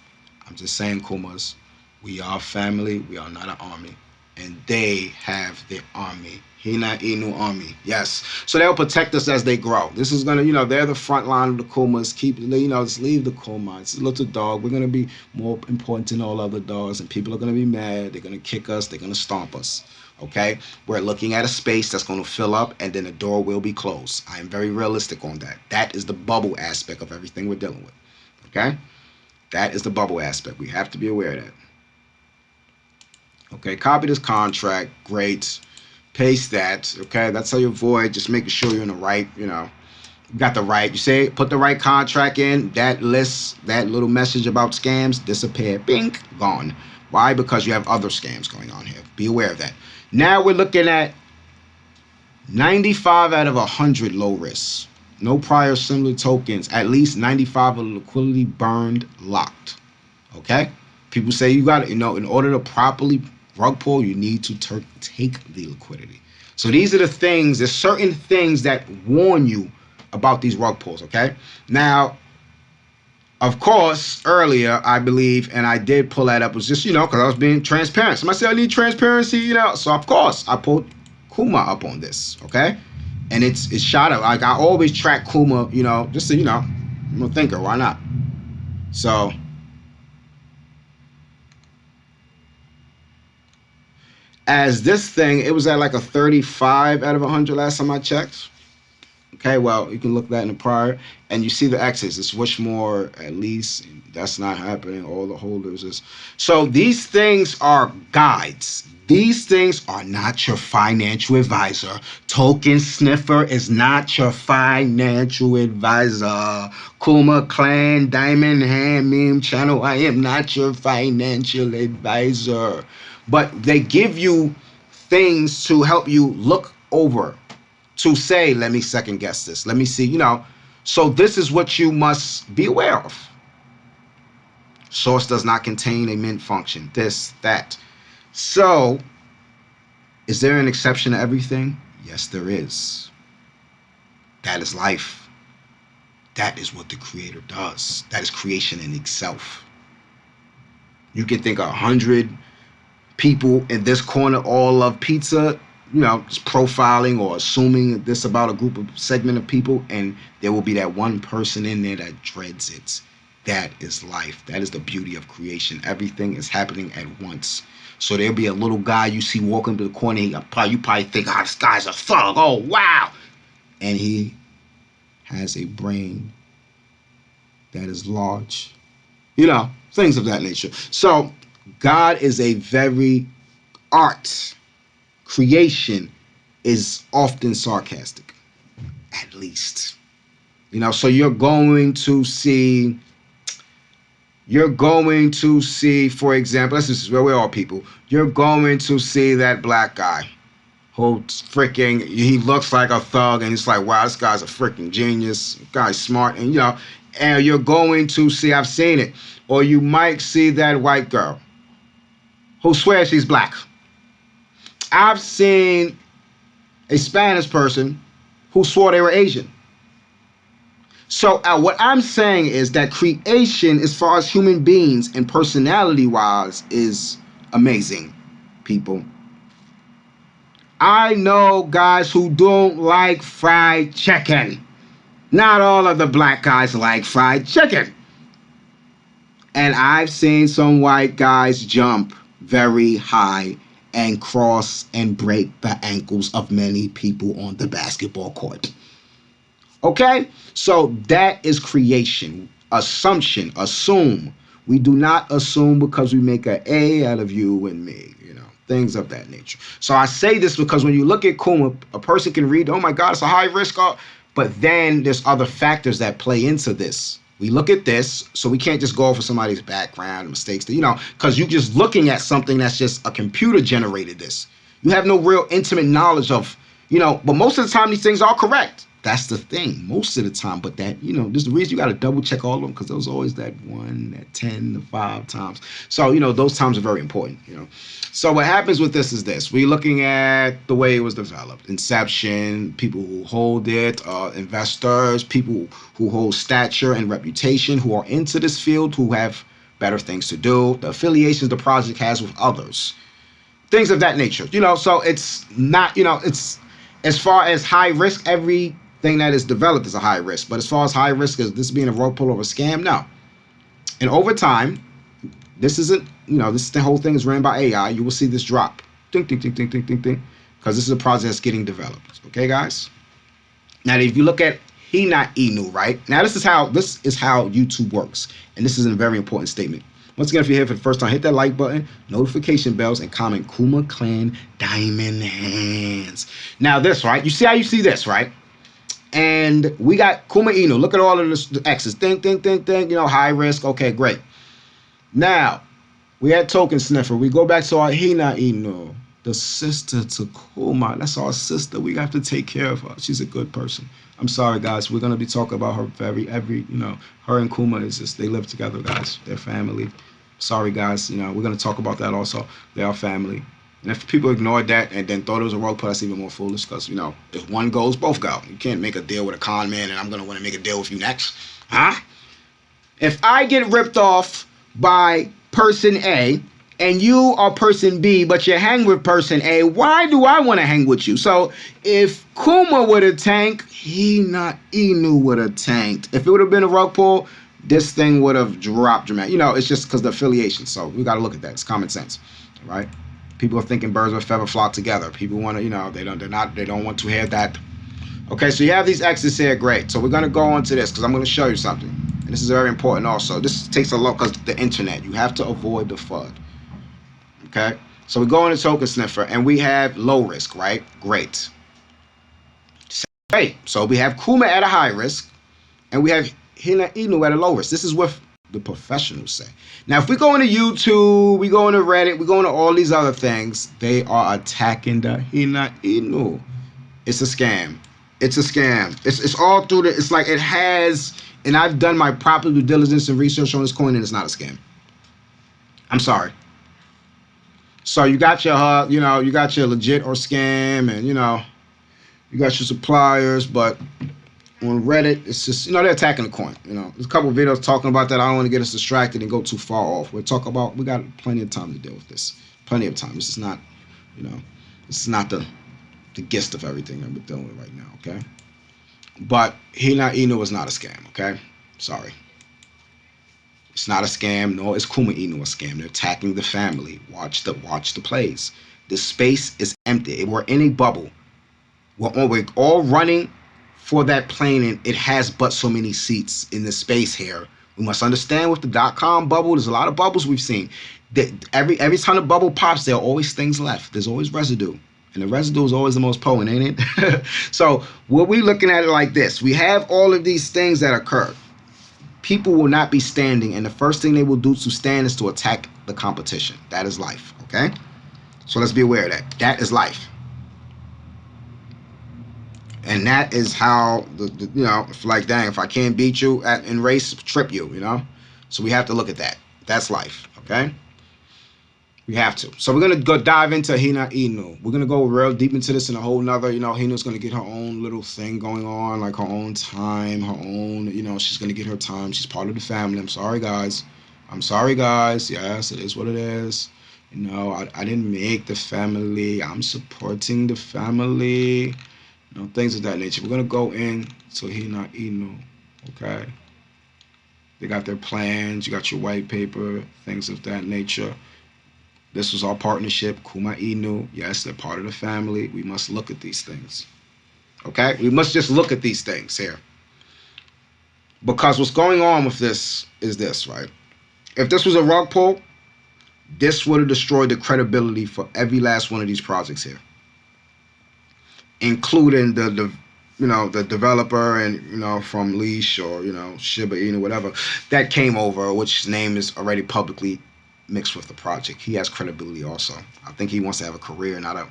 I'm just saying, Kumas, we are family. We are not an army. And they have their army. Kuma Inu army. Yes. So they'll protect us as they grow. This is going to, they're the front line of the Kumas. Just leave the Kuma. It's a little dog. We're going to be more important than all other dogs. And people are going to be mad. They're going to kick us. They're going to stomp us. Okay? We're looking at a space that's going to fill up, and then the door will be closed. I am very realistic on that. That is the bubble aspect of everything we're dealing with. Okay? That is the bubble aspect. We have to be aware of that. Okay, copy this contract. Great. Paste that. Okay, that's how you avoid just making sure you're in the right, you got the right. You say, put the right contract in. That list, that little message about scams disappear. Bing, gone. Why? Because you have other scams going on here. Be aware of that. Now we're looking at 95 out of 100 low risk. No prior similar tokens. At least 95 of liquidity burned, locked. Okay? People say you got to, in order to properly rug pull, you need to take the liquidity. So these are the things, there's certain things that warn you about these rug pulls, okay? Now, Of course, earlier, I believe, and I did pull that up, was just, because I was being transparent. Somebody said I need transparency, So, of course, I pulled Kuma up on this, okay? And it's shot up. Like, I always track Kuma, just so, I'm a thinker. Why not? So, as this thing, it was at like a 35 out of 100 last time I checked. Okay, well, you can look that in the prior, and you see the X's. It's which more, at least. That's not happening. All the holders is. So these things are guides. These things are not your financial advisor. Token Sniffer is not your financial advisor. Kuma Klan, Diamond Hand Meme Channel, I am not your financial advisor. But they give you things to help you look over, to say, let me second guess this. Let me see, So this is what you must be aware of. Source does not contain a mint function. This, that. So, is there an exception to everything? Yes, there is. That is life. That is what the Creator does. That is creation in itself. You can think 100 people in this corner all love pizza, just profiling or assuming this about a group of segment of people, and there will be that one person in there that dreads it. That is life. That is the beauty of creation. Everything is happening at once. So there'll be a little guy you see walking to the corner. You probably think, this guy's a thug. Oh, wow. And he has a brain that is large. Things of that nature. So God is a very art. Creation is often sarcastic, at least. So you're going to see, for example, this is where we're all people. You're going to see that black guy who he looks like a thug, and it's like, wow, this guy's a freaking genius. This guy's smart, and and you're going to see, I've seen it, or you might see that white girl who swears she's black. I've seen a Spanish person who swore they were Asian. So what I'm saying is that creation, as far as human beings and personality-wise, is amazing, people. I know guys who don't like fried chicken. Not all of the black guys like fried chicken. And I've seen some white guys jump very high and cross and break the ankles of many people on the basketball court. Okay? So that is creation. Assumption. Assume. We do not assume because we make an A out of you and me. Things of that nature. So I say this because when you look at Kuma, a person can read, oh my God, it's a high risk. But then there's other factors that play into this. We look at this, so we can't just go over somebody's background, mistakes, because you're just looking at something that's just a computer generated this. You have no real intimate knowledge of, but most of the time these things are correct. That's the thing, most of the time. But that, there's the reason you got to double check all of them, because there's always that 1, that 10, the 5 times. So, those times are very important, So what happens with this is this. We're looking at the way it was developed. Inception, people who hold it, investors, people who hold stature and reputation, who are into this field, who have better things to do, the affiliations the project has with others, things of that nature. So it's not, it's as far as high risk, everything that is developed is a high risk. But as far as high risk as this being a rope pull or a scam, no. And over time, this isn't, the whole thing is ran by AI. You will see this drop. Ding, ding, ding, ding, ding, ding, ding. Because this is a project that's getting developed. Okay, guys? Now, if you look at Kuma Inu, right? Now, this is how YouTube works. And this is a very important statement. Once again, if you're here for the first time, hit that like button, notification bells, and comment Kuma Klan Diamond Hands. Now, this, right? You see how you see this, right? And we got Kuma Inu. Look at all of the X's. Ding, ding, ding, ding. High risk. Okay, great. Now, we had Token Sniffer. We go back to our Kuma Inu, the sister to Kuma. That's our sister. We have to take care of her. She's a good person. I'm sorry, guys. We're going to be talking about her her and Kuma is just, they live together, guys. They're family. Sorry, guys. We're going to talk about that also. They are family. And if people ignored that and then thought it was a rogue pull, that's even more foolish because, if one goes, both go. You can't make a deal with a con man and I'm going to want to make a deal with you next. Huh? If I get ripped off by person A and you are person B, but you hang with person A, why do I want to hang with you? So if Kuma would have tanked, Hina Inu would have tanked. If it would have been a rug pull, this thing would have dropped dramatically. You know, it's just because the affiliation. So we got to look at that. It's common sense, right? People are thinking birds of a feather flock together. People want to, you know, they don't want to hear that. Okay, so you have these X's here, great. So we're going to go on to this because I'm going to show you something. And this is very important also. This takes a lot because the internet. You have to avoid the FUD. Okay, so we go into token sniffer and we have low risk, right? Great. Great. So we have Kuma at a high risk and we have Hina Inu at a low risk. This is what the professionals say. Now, if we go into YouTube, we go into Reddit, we go into all these other things, they are attacking the Hina Inu. It's a scam. It's a scam. It's all through the, it's like it has, and I've done my proper due diligence and research on this coin and it's not a scam. I'm sorry. So you got your, you know, you got your legit or scam and, you know, you got your suppliers, but on Reddit, it's just, you know, they're attacking the coin. You know, there's a couple of videos talking about that. I don't want to get us distracted and go too far off. We'll talk about, we got plenty of time to deal with this. Plenty of time. This is not, you know, this is not the gist of everything that we're dealing with right now, okay? But Hina Inu is not a scam, okay? Sorry. It's not a scam, nor is Kuma Inu a scam. They're attacking the family. Watch the plays. The space is empty. We're in a bubble. We're all running for that plane, and it has but so many seats in the space here. We must understand with the .com bubble, there's a lot of bubbles we've seen. Every time the bubble pops, there are always things left. There's always residue. And the residue is always the most potent, ain't it? So what we looking at it like this. We have all of these things that occur. People will not be standing, and the first thing they will do to stand is to attack the competition. That is life, okay? So let's be aware of that. That is life. And that is how, you know, if like, dang, if I can't beat you in race, trip you, you know? So we have to look at that. That's life, okay? We have to. So we're going to go dive into Hina Inu. We're going to go real deep into this in a whole nother, you know, Hina's going to get her own little thing going on, like her own time, her own, you know, she's going to get her time. She's part of the family. I'm sorry, guys. I'm sorry, guys. Yes, it is what it is. You know, I didn't make the family. I'm supporting the family. You know, things of that nature. We're going to go into Hina Inu, okay? They got their plans. You got your white paper, things of that nature. This was our partnership, Kuma Inu. Yes, they're part of the family. We must look at these things. Okay? We must just look at these things here. Because what's going on with this is this, right? If this was a rug pull, this would have destroyed the credibility for every last one of these projects here. Including the you know, the developer and, you know, from Leash or, you know, Shiba Inu, whatever, that came over, which his name is already publicly mixed with the project. He has credibility also. I think he wants to have a career, not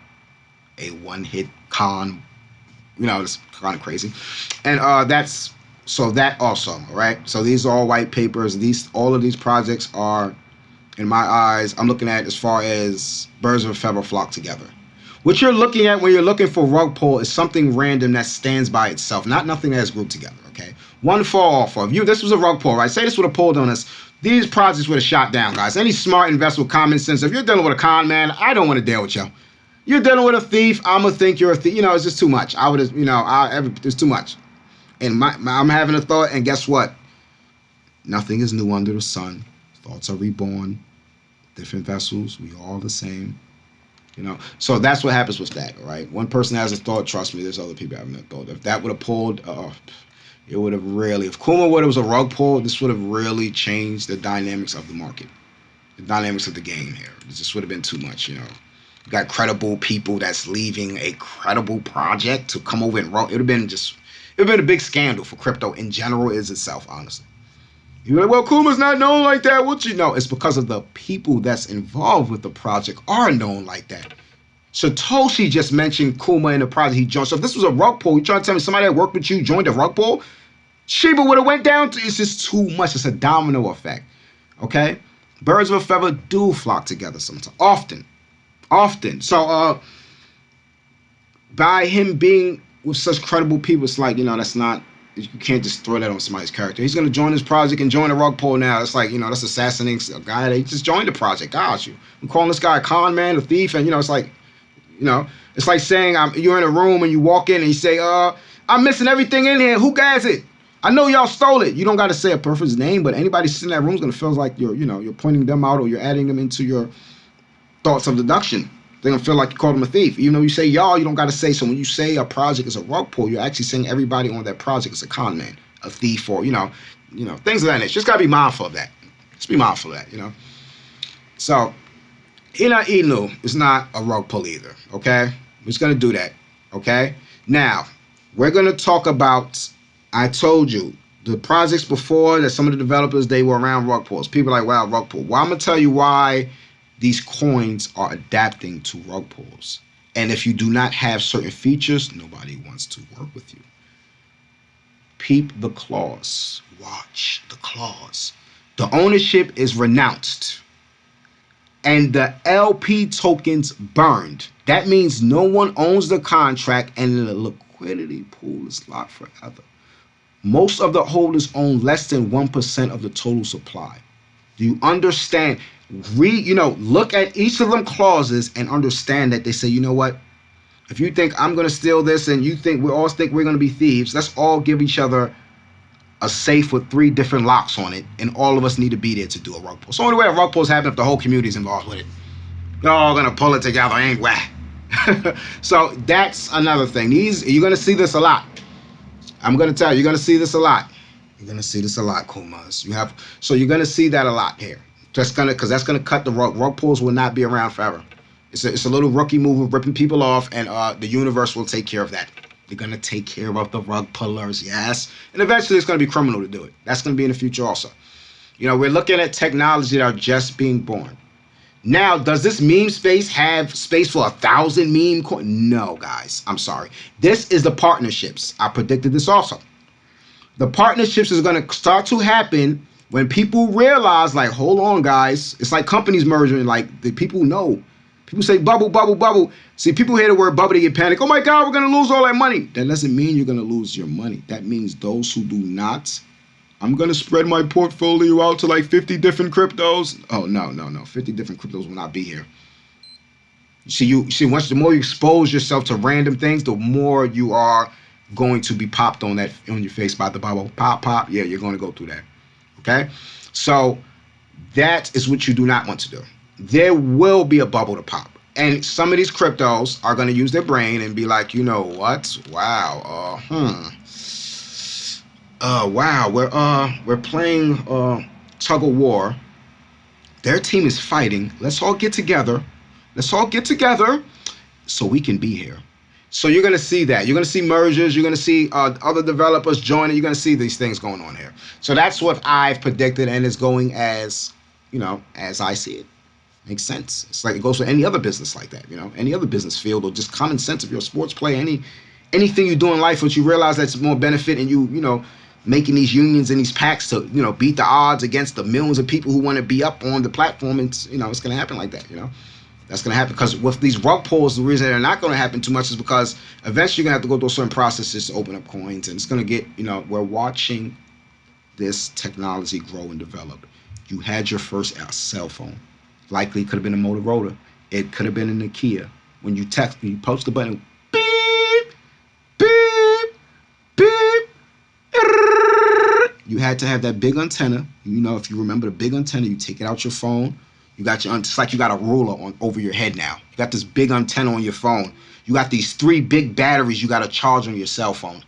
a one-hit con. You know, it's kind of crazy. And that's, so that also, all right? So these are all white papers. All of these projects are, in my eyes, I'm looking at as far as birds of a feather flock together. What you're looking at when you're looking for rug pull is something random that stands by itself, not nothing that's grouped together, okay? One fall off of you. This was a rug pull, right? Say this would have pulled on us. These projects would have shot down, guys. Any smart investor with common sense, if you're dealing with a con man, I don't want to deal with you. You're dealing with a thief, I'm going to think you're a thief. You know, it's just too much. I would have, you know, it's too much. And I'm having a thought, and guess what? Nothing is new under the sun. Thoughts are reborn. Different vessels. We all the same. You know, so that's what happens with that, right? One person has a thought, trust me, there's other people having that thought. If that would have pulled, it would have really, if Kuma would have was a rug pull, this would have really changed the dynamics of the market, the dynamics of the game here. It just would have been too much, you know. You got credible people that's leaving a credible project to come over and rug. It would have been a big scandal for crypto in general is itself, honestly. You're like, well, Kuma's not known like that. What you know? It's because of the people that's involved with the project are known like that. Satoshi just mentioned Kuma in the project he joined. So if this was a rug pull, you trying to tell me somebody that worked with you joined a rug pull? Shiba would have went down. It's just too much. It's a domino effect. Okay? Birds of a feather do flock together sometimes. Often. So by him being with such credible people, it's like, you know, that's not You can't just throw that on somebody's character. He's gonna join this project and join the rug pull now. It's like, that's assassinating a guy that just joined the project. Gosh, I'm calling this guy a con man, a thief, and it's like, it's like saying you're in a room and you walk in and you say, I'm missing everything in here. Who got it? I know y'all stole it. You don't got to say a person's name, but anybody sitting in that room is gonna feel like you're pointing them out or you're adding them into your thoughts of deduction. They're gonna feel like you called them a thief. Even though you say y'all, you don't gotta say. So when you say a project is a rug pull, you're actually saying everybody on that project is a con man, a thief, or things of that nature. Just gotta be mindful of that. Just be mindful of that, So Kuma Inu is not a rug pull either. Okay, we're just gonna do that. Okay. Now we're gonna talk about. I told you the projects before that some of the developers they were around rug pulls. People are like, wow, rug pull. Well, I'm gonna tell you why. These coins are adapting to rug pulls. And if you do not have certain features, nobody wants to work with you. Peep the clause. Watch the clause. The ownership is renounced. And the LP tokens burned. That means no one owns the contract and the liquidity pool is locked forever. Most of the holders own less than 1% of the total supply. Do you understand? Look at each of them clauses and understand that they say, you know what? If you think I'm going to steal this and you think we all think we're going to be thieves, let's all give each other a safe with 3 different locks on it, and all of us need to be there to do a rug pull. So the only way a rug pull is happening if the whole community is involved with it. You're all going to pull it together, ain't we? So that's another thing. You're going to see this a lot. I'm going to tell you, you're going to see this a lot. You're going to see this a lot, Kumas. So you're going to see that a lot here. Because that's gonna cut the rug. Rug pulls will not be around forever. It's a little rookie move of ripping people off, and the universe will take care of that. They're gonna take care of the rug pullers, yes. And eventually, it's gonna be criminal to do it. That's gonna be in the future also. We're looking at technology that are just being born. Now, does this meme space have space for 1,000 meme coins? No, guys. I'm sorry. This is the partnerships. I predicted this also. The partnerships is gonna start to happen. When people realize, like, hold on, guys, it's like companies merging. Like, the people know. People say bubble, bubble, bubble. See, people hear the word bubble, they get panic. Oh my God, we're gonna lose all that money. That doesn't mean you're gonna lose your money. That means those who do not. I'm gonna spread my portfolio out to like 50 different cryptos. Oh no, 50 different cryptos will not be here. You see, once the more you expose yourself to random things, the more you are going to be popped on your face by the bubble. Pop, pop. Yeah, you're gonna go through that. Okay, so that is what you do not want to do. There will be a bubble to pop, and some of these cryptos are going to use their brain and be like, you know what? Wow, wow, we're playing tug of war. Their team is fighting. Let's all get together. So we can be here. So you're going to see that. You're going to see mergers. You're going to see other developers joining. You're going to see these things going on here. So that's what I've predicted, and it's going as I see it. Makes sense. It's like it goes for any other business like that, any other business field, or just common sense. If you're a sports player, anything you do in life, which you realize that's more benefit in you, making these unions and these packs to, beat the odds against the millions of people who want to be up on the platform. It's going to happen like that, That's going to happen because with these rug pulls, the reason they're not going to happen too much is because eventually you're going to have to go through certain processes to open up coins. And it's going to get, we're watching this technology grow and develop. You had your first cell phone. Likely could have been a Motorola. It could have been a Nokia. When you push the button, beep, beep, beep. You had to have that big antenna. If you remember the big antenna, you take it out your phone. You got it's like you got a ruler over your head now. You got this big antenna on your phone. You got these 3 big batteries you got to charge on your cell phone.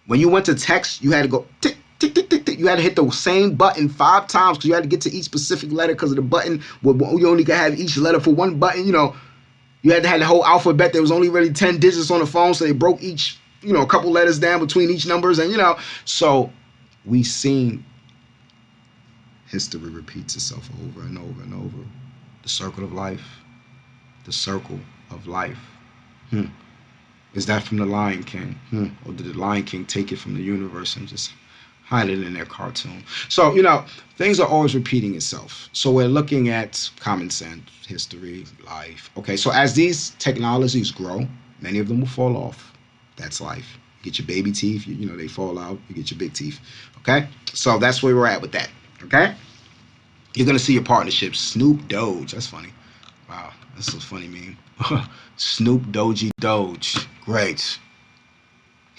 When you went to text, you had to go tick, tick, tick, tick, tick. You had to hit the same button 5 times because you had to get to each specific letter because of the button. You only could have each letter for one button. You had to have the whole alphabet. There was only really 10 digits on the phone, so they broke each, a couple letters down between each numbers. And, so we seen history repeats itself over and over and over. The circle of life. The circle of life. Is that from the Lion King? Or did the Lion King take it from the universe and just hide it in their cartoon? So, things are always repeating itself. So we're looking at common sense, history, life. Okay, so as these technologies grow, many of them will fall off. That's life. Get your baby teeth, you know, they fall out. You get your big teeth, okay? So that's where we're at with that, okay? You're going to see your partnerships. Snoop Doge. That's funny. Wow, that's a funny meme. Snoop Doji Doge. Great.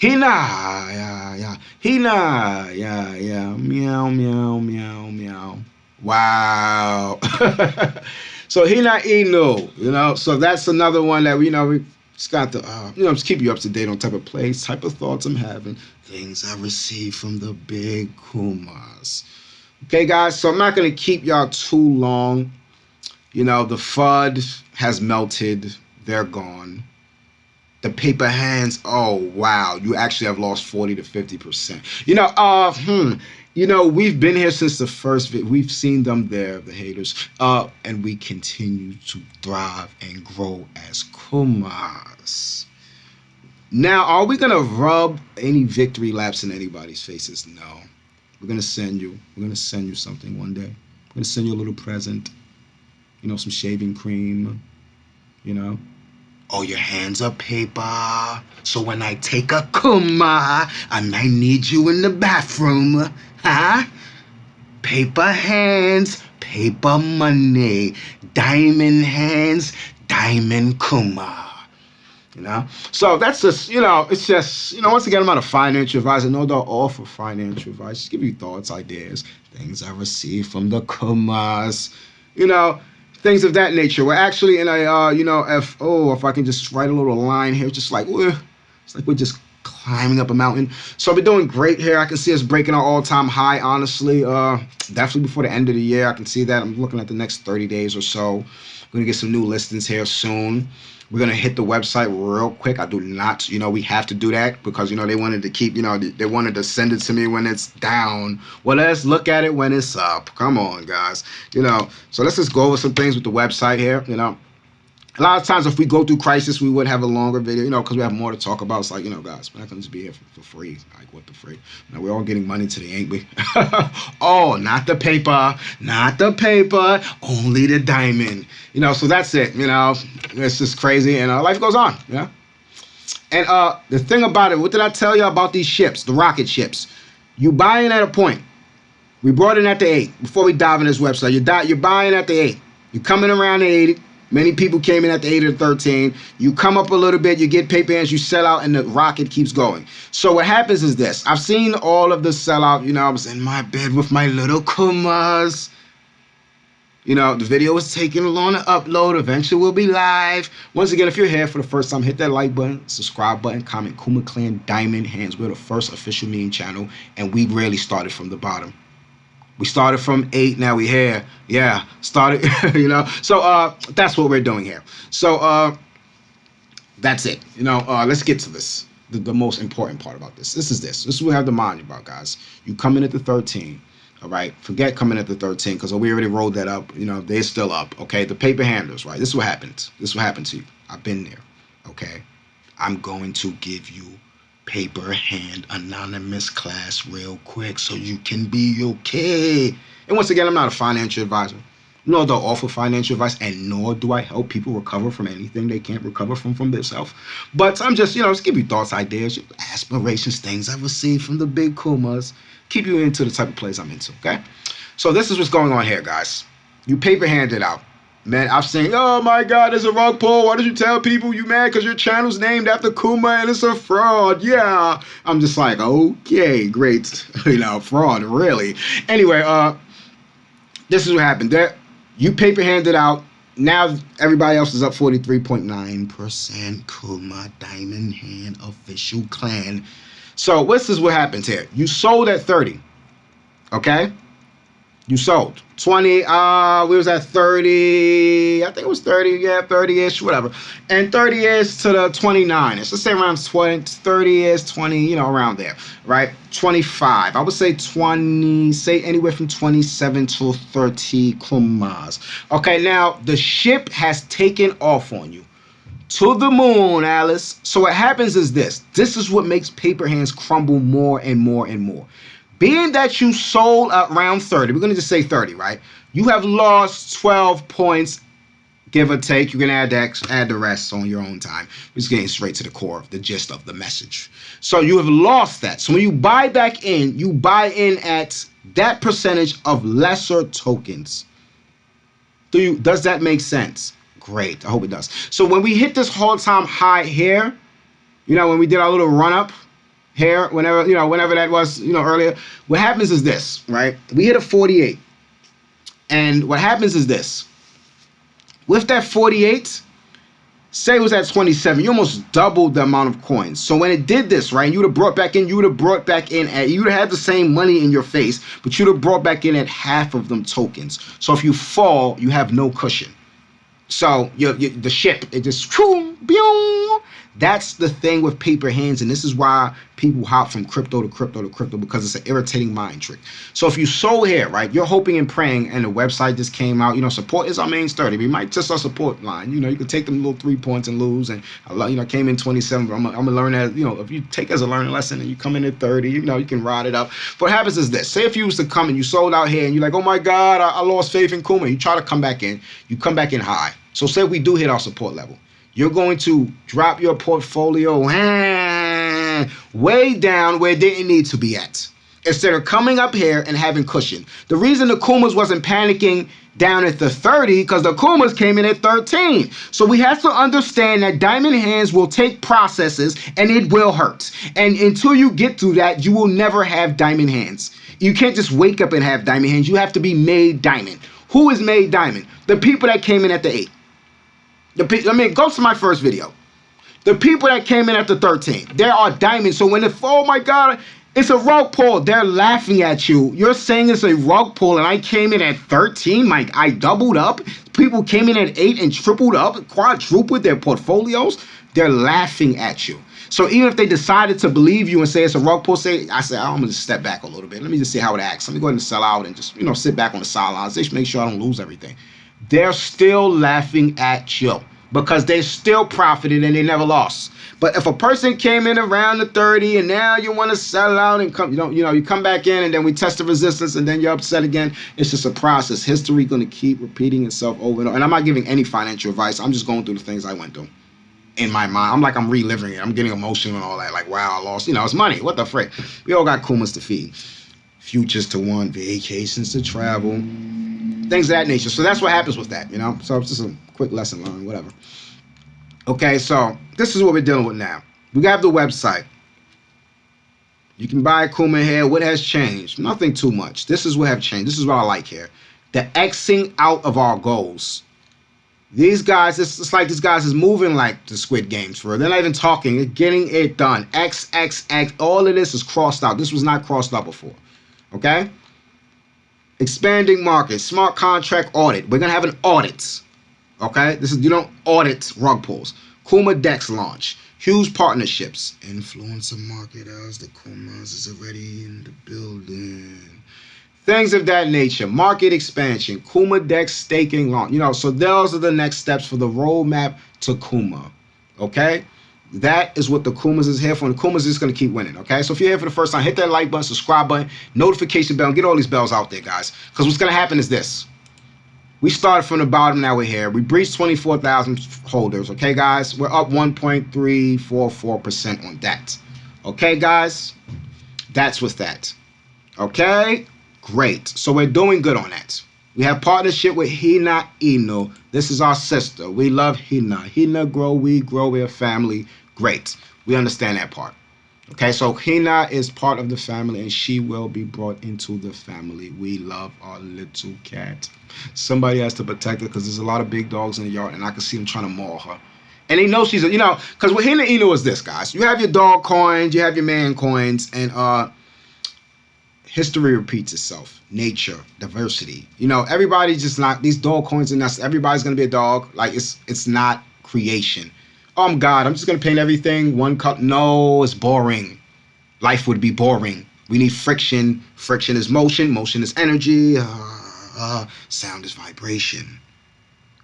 Hina, yeah. Hina, yeah. Meow, meow, meow, meow. Wow. So Hina Inu, you know, so that's another one that we just got to, just keep you up to date on type of plays, type of thoughts I'm having, things I received from the big Kumas. Okay, guys, so I'm not going to keep y'all too long. You know, the FUD has melted. They're gone. The paper hands, oh, wow. You actually have lost 40 to 50%. You know, we've been here since the first we've seen them there, the haters. And we continue to thrive and grow as Kumas. Now, are we going to rub any victory laps in anybody's faces? No. We're going to send you something one day. We're going to send you a little present. You know, some shaving cream. You know. Oh, your hands are paper. So when I take a Kuma, I might need you in the bathroom. Huh? Paper hands, paper money. Diamond hands, diamond Kuma. You know, so that's just, it's just, once again, I'm not a financial advisor. No, don't offer financial advice. Just give you thoughts, ideas, things I received from the Kumas, things of that nature. We're actually in a, if I can just write a little line here, just like, it's like we're just climbing up a mountain. So we're doing great here. I can see us breaking our all-time high, honestly. Definitely before the end of the year, I can see that. I'm looking at the next 30 days or so. We're going to get some new listings here soon. We're going to hit the website real quick. I do not, we have to do that because, they wanted to keep, they wanted to send it to me when it's down. Well, let's look at it when it's up. Come on, guys. So let's just go over some things with the website here, A lot of times if we go through crisis, we would have a longer video, because we have more to talk about. It's like, guys, we're not going to just be here for free. Like, what the freak? We're all getting money today, ain't we? Oh, not the paper. Not the paper. Only the diamond. So that's it, It's just crazy. And life goes on, And the thing about it, what did I tell you about these ships, the rocket ships? You buying at a point. We brought in at the 8. Before we dive in this website, you're buying at the 8. You're coming around the 80. Many people came in at the 8 or the 13. You come up a little bit, you get paper hands, you sell out, and the rocket keeps going. So what happens is this. I've seen all of the sellout. I was in my bed with my little Kumas. The video is taking long to upload. Eventually we'll be live. Once again, if you're here for the first time, hit that like button, subscribe button, comment Kuma Klan Diamond Hands. We're the first official meme channel, and we really started from the bottom. We started from 8, now we here. Yeah, started, So that's what we're doing here. So that's it. Let's get to this. The most important part about this. This is what we have to mind about, guys. You come in at the 13. All right, forget coming at the 13 because we already rolled that up. They're still up. Okay, the paper handlers, right? This is what happens. This is what happened to you. I've been there. Okay, I'm going to give you paper hand anonymous class real quick so you can be okay. And once again, I'm not a financial advisor. Nor do I offer financial advice, and nor do I help people recover from anything they can't recover from themselves. But I'm just, just give you thoughts, ideas, aspirations, things I've received from the big Kumas. Keep you into the type of plays I'm into, okay? So this is what's going on here, guys. You paper hand it out. Man, I've seen, oh my God, there's a rug pull. Why did you tell people you mad because your channel's named after Kuma and it's a fraud? Yeah. I'm just like, okay, great. Fraud, really. Anyway, this is what happened. There, you paper handed out. Now everybody else is up 43.9%. Kuma Diamond Hand Official Clan. So this is what happens here. You sold at 30. Okay? You sold 20. We was at 30. I think it was 30. Yeah, 30-ish, whatever. And 30 is to the 29. It's the same around 20. 30 is 20. Around there, right? 25. I would say 20. Say anywhere from 27 to 30 Kumas. Okay, now the ship has taken off on you. To the moon, Alice. So what happens is this. This is what makes paper hands crumble more and more and more. Being that you sold around 30, we're going to just say 30, right? You have lost 12 points give or take. You can add the rest on your own time. We're just getting straight to the core of the gist of the message. So you have lost that. So when you buy back in, you buy in at that percentage of lesser tokens. Does that make sense? Great. I hope it does. So when we hit this all-time high here, when we did our little run-up here, whenever that was, earlier, what happens is this, right? We hit a 48. And what happens is this. With that 48, say it was at 27, you almost doubled the amount of coins. So when it did this, right, you would have brought back in, you would have had the same money in your face, but you would have brought back in at half of them tokens. So if you fall, you have no cushion. So the ship, it just, that's the thing with paper hands, and this is why people hop from crypto to crypto to crypto, because it's an irritating mind trick. So if you sold here, right, you're hoping and praying, and the website just came out, support is our main sturdy. We might test our support line. You can take them little 3 points and lose, and came in 27, but I'm gonna learn that, if you take as a learning lesson and you come in at 30, you can ride it up. What happens is this. Say if you was to come and you sold out here and you're like, oh my God, I lost faith in Kuma. You try to come back in, you come back in high. So say we do hit our support level. You're going to drop your portfolio way down where it didn't need to be at, instead of coming up here and having cushion. The reason the Kumas wasn't panicking down at the 30, because the Kumas came in at 13. So we have to understand that diamond hands will take processes and it will hurt. And until you get through that, you will never have diamond hands. You can't just wake up and have diamond hands. You have to be made diamond. Who is made diamond? The people that came in at the 8. Go to my first video. The people that came in at the 13, there are diamonds. So when oh my God, it's a rug pull, they're laughing at you. You're saying it's a rug pull, and I came in at 13. I doubled up. People came in at 8 and tripled up, quadrupled their portfolios. They're laughing at you. So even if they decided to believe you and say it's a rug pull, I'm gonna just step back a little bit. Let me just see how it acts. Let me go ahead and sell out and just sit back on the sidelines. Just make sure I don't lose everything. They're still laughing at you because they still profited and they never lost. But if a person came in around the 30 and now you want to sell out and come, you come back in and then we test the resistance and then you're upset again, it's just a process. History going to keep repeating itself over and over. And I'm not giving any financial advice. I'm just going through the things I went through in my mind. I'm reliving it. I'm getting emotional and all that. Like, wow, I lost. It's money. What the frick? We all got Kumas to feed. Futures to want, vacations to travel, things of that nature. So that's what happens with that, So it's just a quick lesson learned, whatever. Okay, so this is what we're dealing with now. We have the website. You can buy Kuma here. What has changed? Nothing too much. This is what have changed. This is what I like here. The Xing out of our goals. These guys, it's like these guys is moving like the Squid Games for real. They're not even talking. They're getting it done. X. All of this is crossed out. This was not crossed out before. Okay? Expanding market, smart contract audit. We're gonna have an audit. Okay, you don't audit rug pulls. Kuma Dex launch, huge partnerships, influencer market as the Kumas is already in the building. Things of that nature, market expansion, Kuma Dex staking launch. So those are the next steps for the roadmap to Kuma. Okay. That is what the Kumas is here for, and the Kumas is just going to keep winning, okay? So if you're here for the first time, hit that like button, subscribe button, notification bell, and get all these bells out there, guys. Because what's going to happen is this. We started from the bottom, now we're here. We breached 24,000 holders, okay, guys? We're up 1.344% on that. Okay, guys? That's what's that. Okay? Great. So we're doing good on that. We have partnership with Kuma Inu. This is our sister. We love Hina. Hina grow, we grow, we're a family. Great. We understand that part. Okay, so Hina is part of the family and she will be brought into the family. We love our little cat. Somebody has to protect her because there's a lot of big dogs in the yard and I can see them trying to maul her. And they know she's a, because what Kuma Inu is this, guys. You have your dog coins, you have your man coins, and history repeats itself. Nature, diversity. Everybody's just not, these dog coins and everybody's going to be a dog. Like, it's not creation. Oh, God, I'm just going to paint everything one color. No, it's boring. Life would be boring. We need friction. Friction is motion. Motion is energy. Sound is vibration.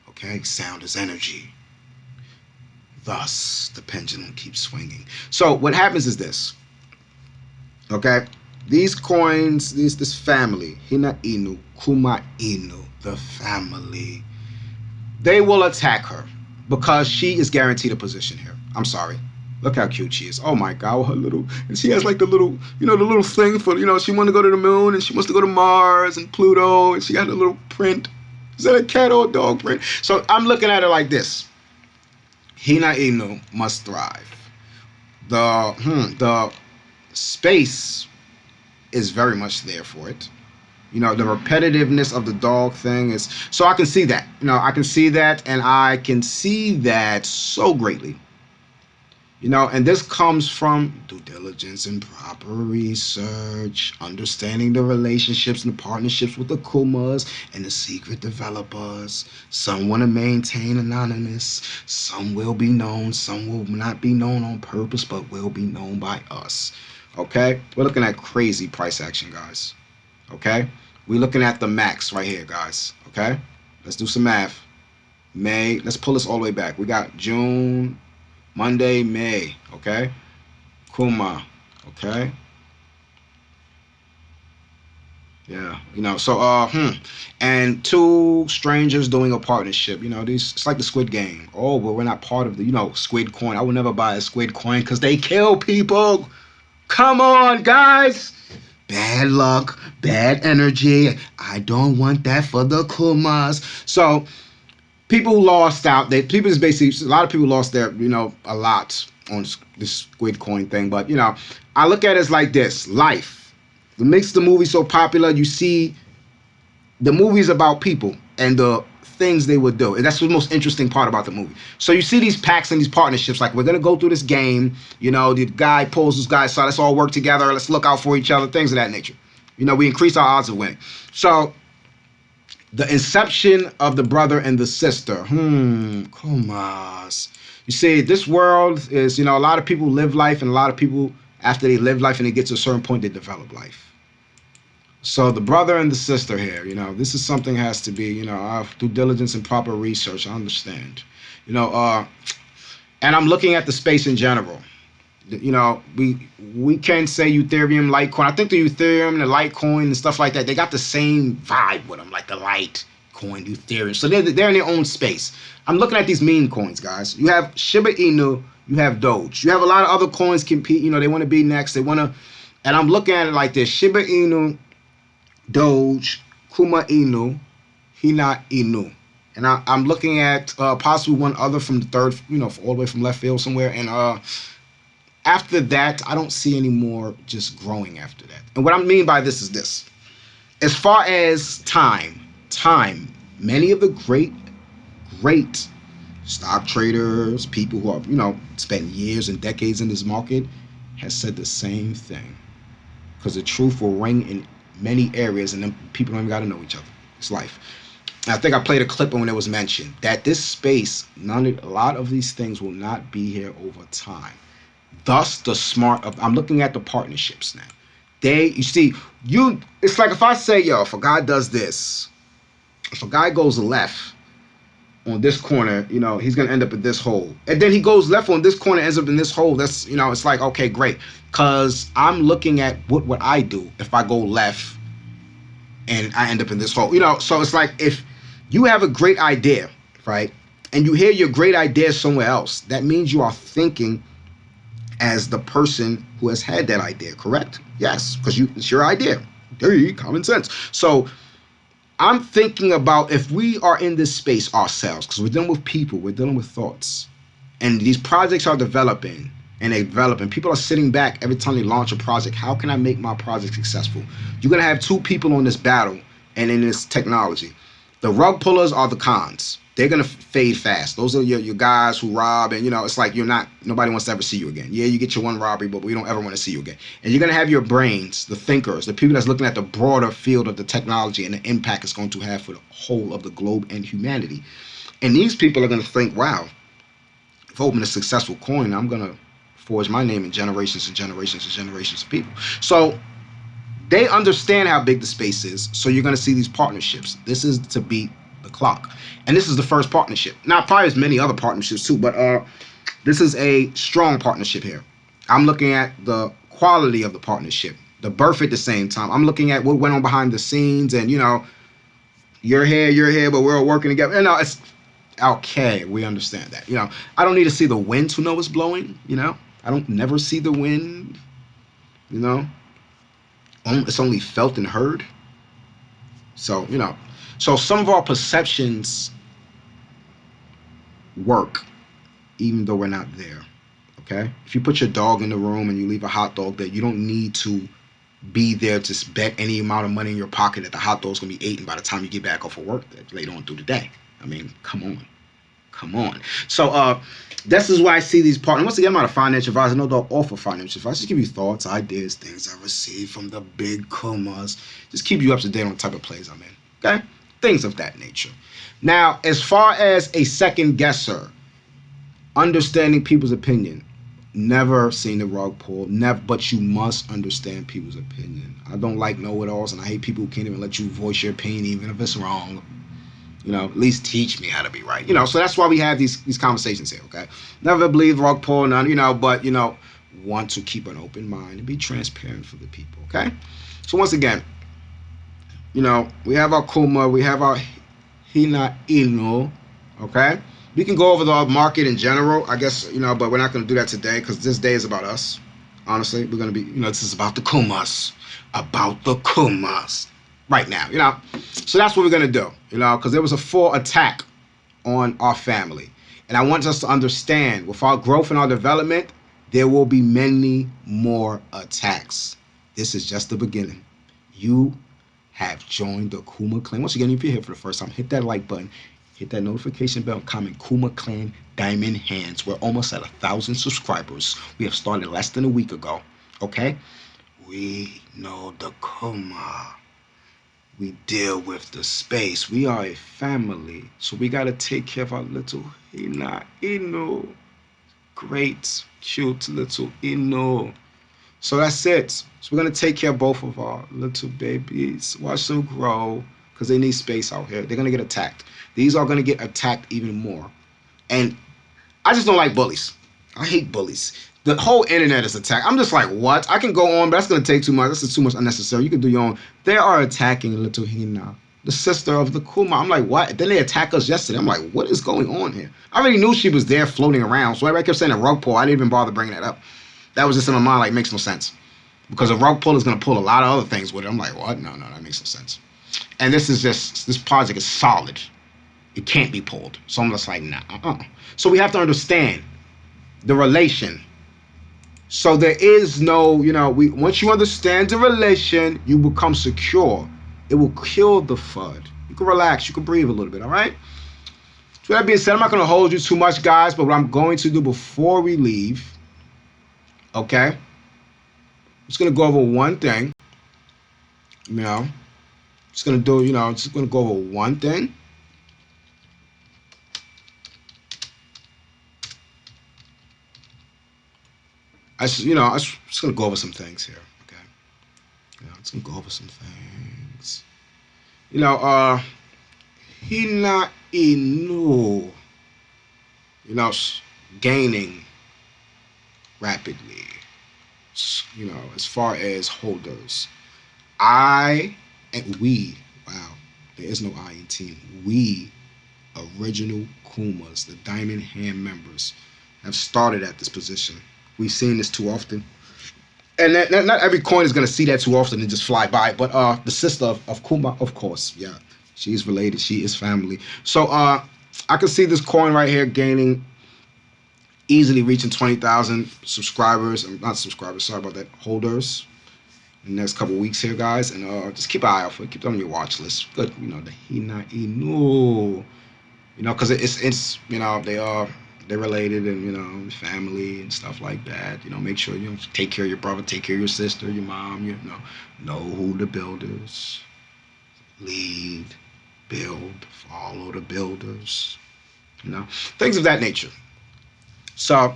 Okay? Sound is energy. Thus, the pendulum keeps swinging. So what happens is this. Okay? These coins, this family, Kuma Inu, Kuma Inu, the family. they will attack her because she is guaranteed a position here. I'm sorry. Look how cute she is. Oh my God, her little, and she has like the little, the little thing for, she wants to go to the moon and she wants to go to Mars and Pluto, and she got a little print. Is that a cat or a dog print? So I'm looking at her like this. Kuma Inu must thrive. The space is very much there for it. The repetitiveness of the dog thing is, so I can see that. I can see that, and I can see that so greatly. And this comes from due diligence and proper research, understanding the relationships and the partnerships with the Kumas and the secret developers. Some want to maintain anonymous. Some will be known. Some will not be known on purpose, but will be known by us. Okay? We're looking at crazy price action, guys. Okay? We're looking at the max right here, guys. Okay? Let's do some math. May. Let's pull this all the way back. We got June, Monday, May, okay? Kuma, okay? Yeah, so, and two strangers doing a partnership, it's like the Squid Game. Oh, but we're not part of the, Squid Coin. I would never buy a Squid Coin because they kill people. Come on, guys. Bad luck, bad energy. I don't want that for the Kumas. So, people lost out. A lot of people lost their, a lot on this Squid Coin thing. But, I look at it as like this. Life. What makes the movie so popular, you see the movie's about people and the things they would do. And that's the most interesting part about the movie. So you see these pacts and these partnerships. Like, we're going to go through this game. The guy pulls this guy. So let's all work together. Let's look out for each other. Things of that nature. We increase our odds of winning. So the inception of the brother and the sister. Kumas. You see, this world is, a lot of people live life, and a lot of people, after they live life and they get to a certain point, they develop life. So the brother and the sister here, this is something has to be, due diligence and proper research. I understand. And I'm looking at the space in general. We can say Ethereum, Litecoin. I think the Ethereum, the Litecoin, and stuff like that, they got the same vibe with them, like the Litecoin, Ethereum. So they're in their own space. I'm looking at these meme coins, guys. You have Shiba Inu, you have Doge. You have a lot of other coins compete. They want to be next. They want to, and I'm looking at it like this: Shiba Inu, Doge, Kuma Inu, Hina Inu. And I'm looking at possibly one other from the third, all the way from left field somewhere. And after that, I don't see any more just growing after that. And what I mean by this is this. As far as time, many of the great stock traders, people who have, spent years and decades in this market, has said the same thing. Because the truth will ring in many areas, and then people don't even got to know each other. It's life. And I think I played a clip when it was mentioned that this space, a lot of these things will not be here over time. Thus, I'm looking at the partnerships now. It's like if I say, if a guy does this, if a guy goes left on this corner, he's going to end up in this hole. And then he goes left on this corner, ends up in this hole. That's, it's like, okay, great. Because I'm looking at what I do if I go left and I end up in this hole. So it's like if you have a great idea, right, and you hear your great idea somewhere else, that means you are thinking as the person who has had that idea, correct? Yes, because it's your idea. Common sense. So I'm thinking about if we are in this space ourselves, because we're dealing with people, we're dealing with thoughts, and these projects are developing, and they're developing. People are sitting back every time they launch a project. How can I make my project successful? You're going to have two people on this battle and in this technology. The rug pullers are the cons. They're going to fade fast. Those are your guys who rob, and it's like nobody wants to ever see you again. Yeah, you get your one robbery, but we don't ever want to see you again. And you're going to have your brains, the thinkers, the people that's looking at the broader field of the technology and the impact it's going to have for the whole of the globe and humanity. And these people are going to think, wow, if I open a successful coin, I'm going to forge my name in generations and generations and generations of people. So they understand how big the space is. So you're going to see these partnerships. This is to beat the clock. And this is the first partnership. Now, probably there's many other partnerships too, but this is a strong partnership here. I'm looking at the quality of the partnership, the birth at the same time. I'm looking at what went on behind the scenes, and you're here, but we're all working together. Okay, we understand that. I don't need to see the wind to know it's blowing. I don't never see the wind. You know, it's only felt and heard. So so some of our perceptions work even though we're not there. Okay, if you put your dog in the room and you leave a hot dog there, you don't need to be there to bet any amount of money in your pocket that the hot dog's gonna be eaten by the time you get back off of work later on through the day. I mean, come on. So this is why I see these partners. Once again, I'm not a financial advisor. No, don't offer financial advice. Just give you thoughts, ideas, things I receive from the big Kumas. Just keep you up to date on the type of plays I'm in. Okay, things of that nature. Now, as far as a second guesser, understanding people's opinion. Never seen the rug pull. Never, but you must understand people's opinion. I don't like know-it-alls, and I hate people who can't even let you voice your opinion, even if it's wrong. At least teach me how to be right. So that's why we have these conversations here. Okay, never believe rug pull, none. But want to keep an open mind and be transparent for the people. Okay, so once again, we have our Kuma, we have our Kuma Inu. Okay. We can go over the market in general, I guess, but we're not going to do that today because this day is about us. Honestly, we're going to be, this is about the Kumas. About the Kumas. Right now, So that's what we're going to do, because there was a full attack on our family. And I want us to understand, with our growth and our development, there will be many more attacks. This is just the beginning. You have joined the Kuma Clan. Once again, if you're here for the first time, hit that like button. Hit that notification bell, comment Kuma Klan Diamond Hands. We're almost at 1,000 subscribers. We have started less than a week ago. Okay? We know the Kuma. We deal with the space. We are a family. So we got to take care of our little Kuma Inu. Great, cute little Inu. So that's it. So we're going to take care of both of our little babies. Watch them grow because they need space out here. They're going to get attacked. These are going to get attacked even more. And I just don't like bullies. I hate bullies. The whole internet is attacked. I'm just like, what? I can go on, but that's going to take too much. This is too much unnecessary. You can do your own. They are attacking little Hina, the sister of the Kuma. I'm like, what? Then they attacked us yesterday. I'm like, what is going on here? I already knew she was there floating around. So everybody kept saying a rug pull. I didn't even bother bringing that up. That was just in my mind, like, makes no sense. Because a rug pull is going to pull a lot of other things with it. I'm like, what? No, that makes no sense. And this project is solid. It can't be pulled. So I'm just like, nah. So we have to understand the relation. So there is no, once you understand the relation, you become secure. It will kill the FUD. You can relax. You can breathe a little bit, all right? So that being said, I'm not going to hold you too much, guys, but what I'm going to do before we leave, okay? I'm just going to go over one thing. Just going to do, just going to go over one thing. I'm just going to go over some things here, okay? Just going to go over some things. Hina Inu, gaining rapidly, as far as holders. We, wow, there is no I in team. We, original Kumas, the Diamond Hand members, have started at this position. We've seen this too often. And not every coin is going to see that too often and just fly by. But the sister of Kuma, of course, yeah. She's related. She is family. So I can see this coin right here gaining, easily reaching 20,000 subscribers. Not subscribers, sorry about that. Holders in the next couple weeks here, guys. And just keep an eye out for it. Keep it on your watch list. Good, the Hina Inu. Because it's they're related and family and stuff like that. Make sure you take care of your brother, take care of your sister, your mom. Know who the builders. Lead, build, follow the builders. Things of that nature. So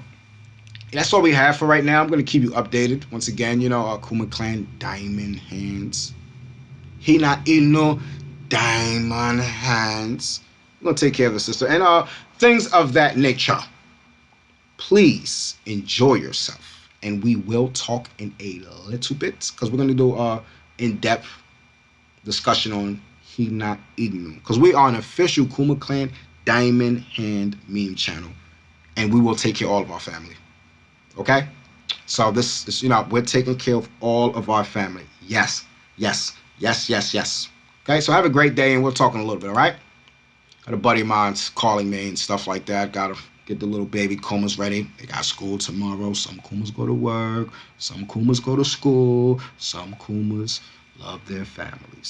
that's all we have for right now. I'm going to keep you updated. Once again, Kuma Klan Diamond Hands. Hina Inu Diamond Hands. I'm going to take care of the sister. And things of that nature. Please enjoy yourself. And we will talk in a little bit. Because we're going to do in-depth discussion on Hina Inu. Because we are an official Kuma Klan Diamond Hand Meme channel, and we will take care of all of our family. Okay? So this is, we're taking care of all of our family. Yes, yes, yes, yes, yes. Okay, so have a great day, and we'll talk in a little bit, all right? Got a buddy of mine's calling me and stuff like that. Gotta get the little baby Kumas ready. They got school tomorrow. Some Kumas go to work. Some Kumas go to school. Some Kumas love their families.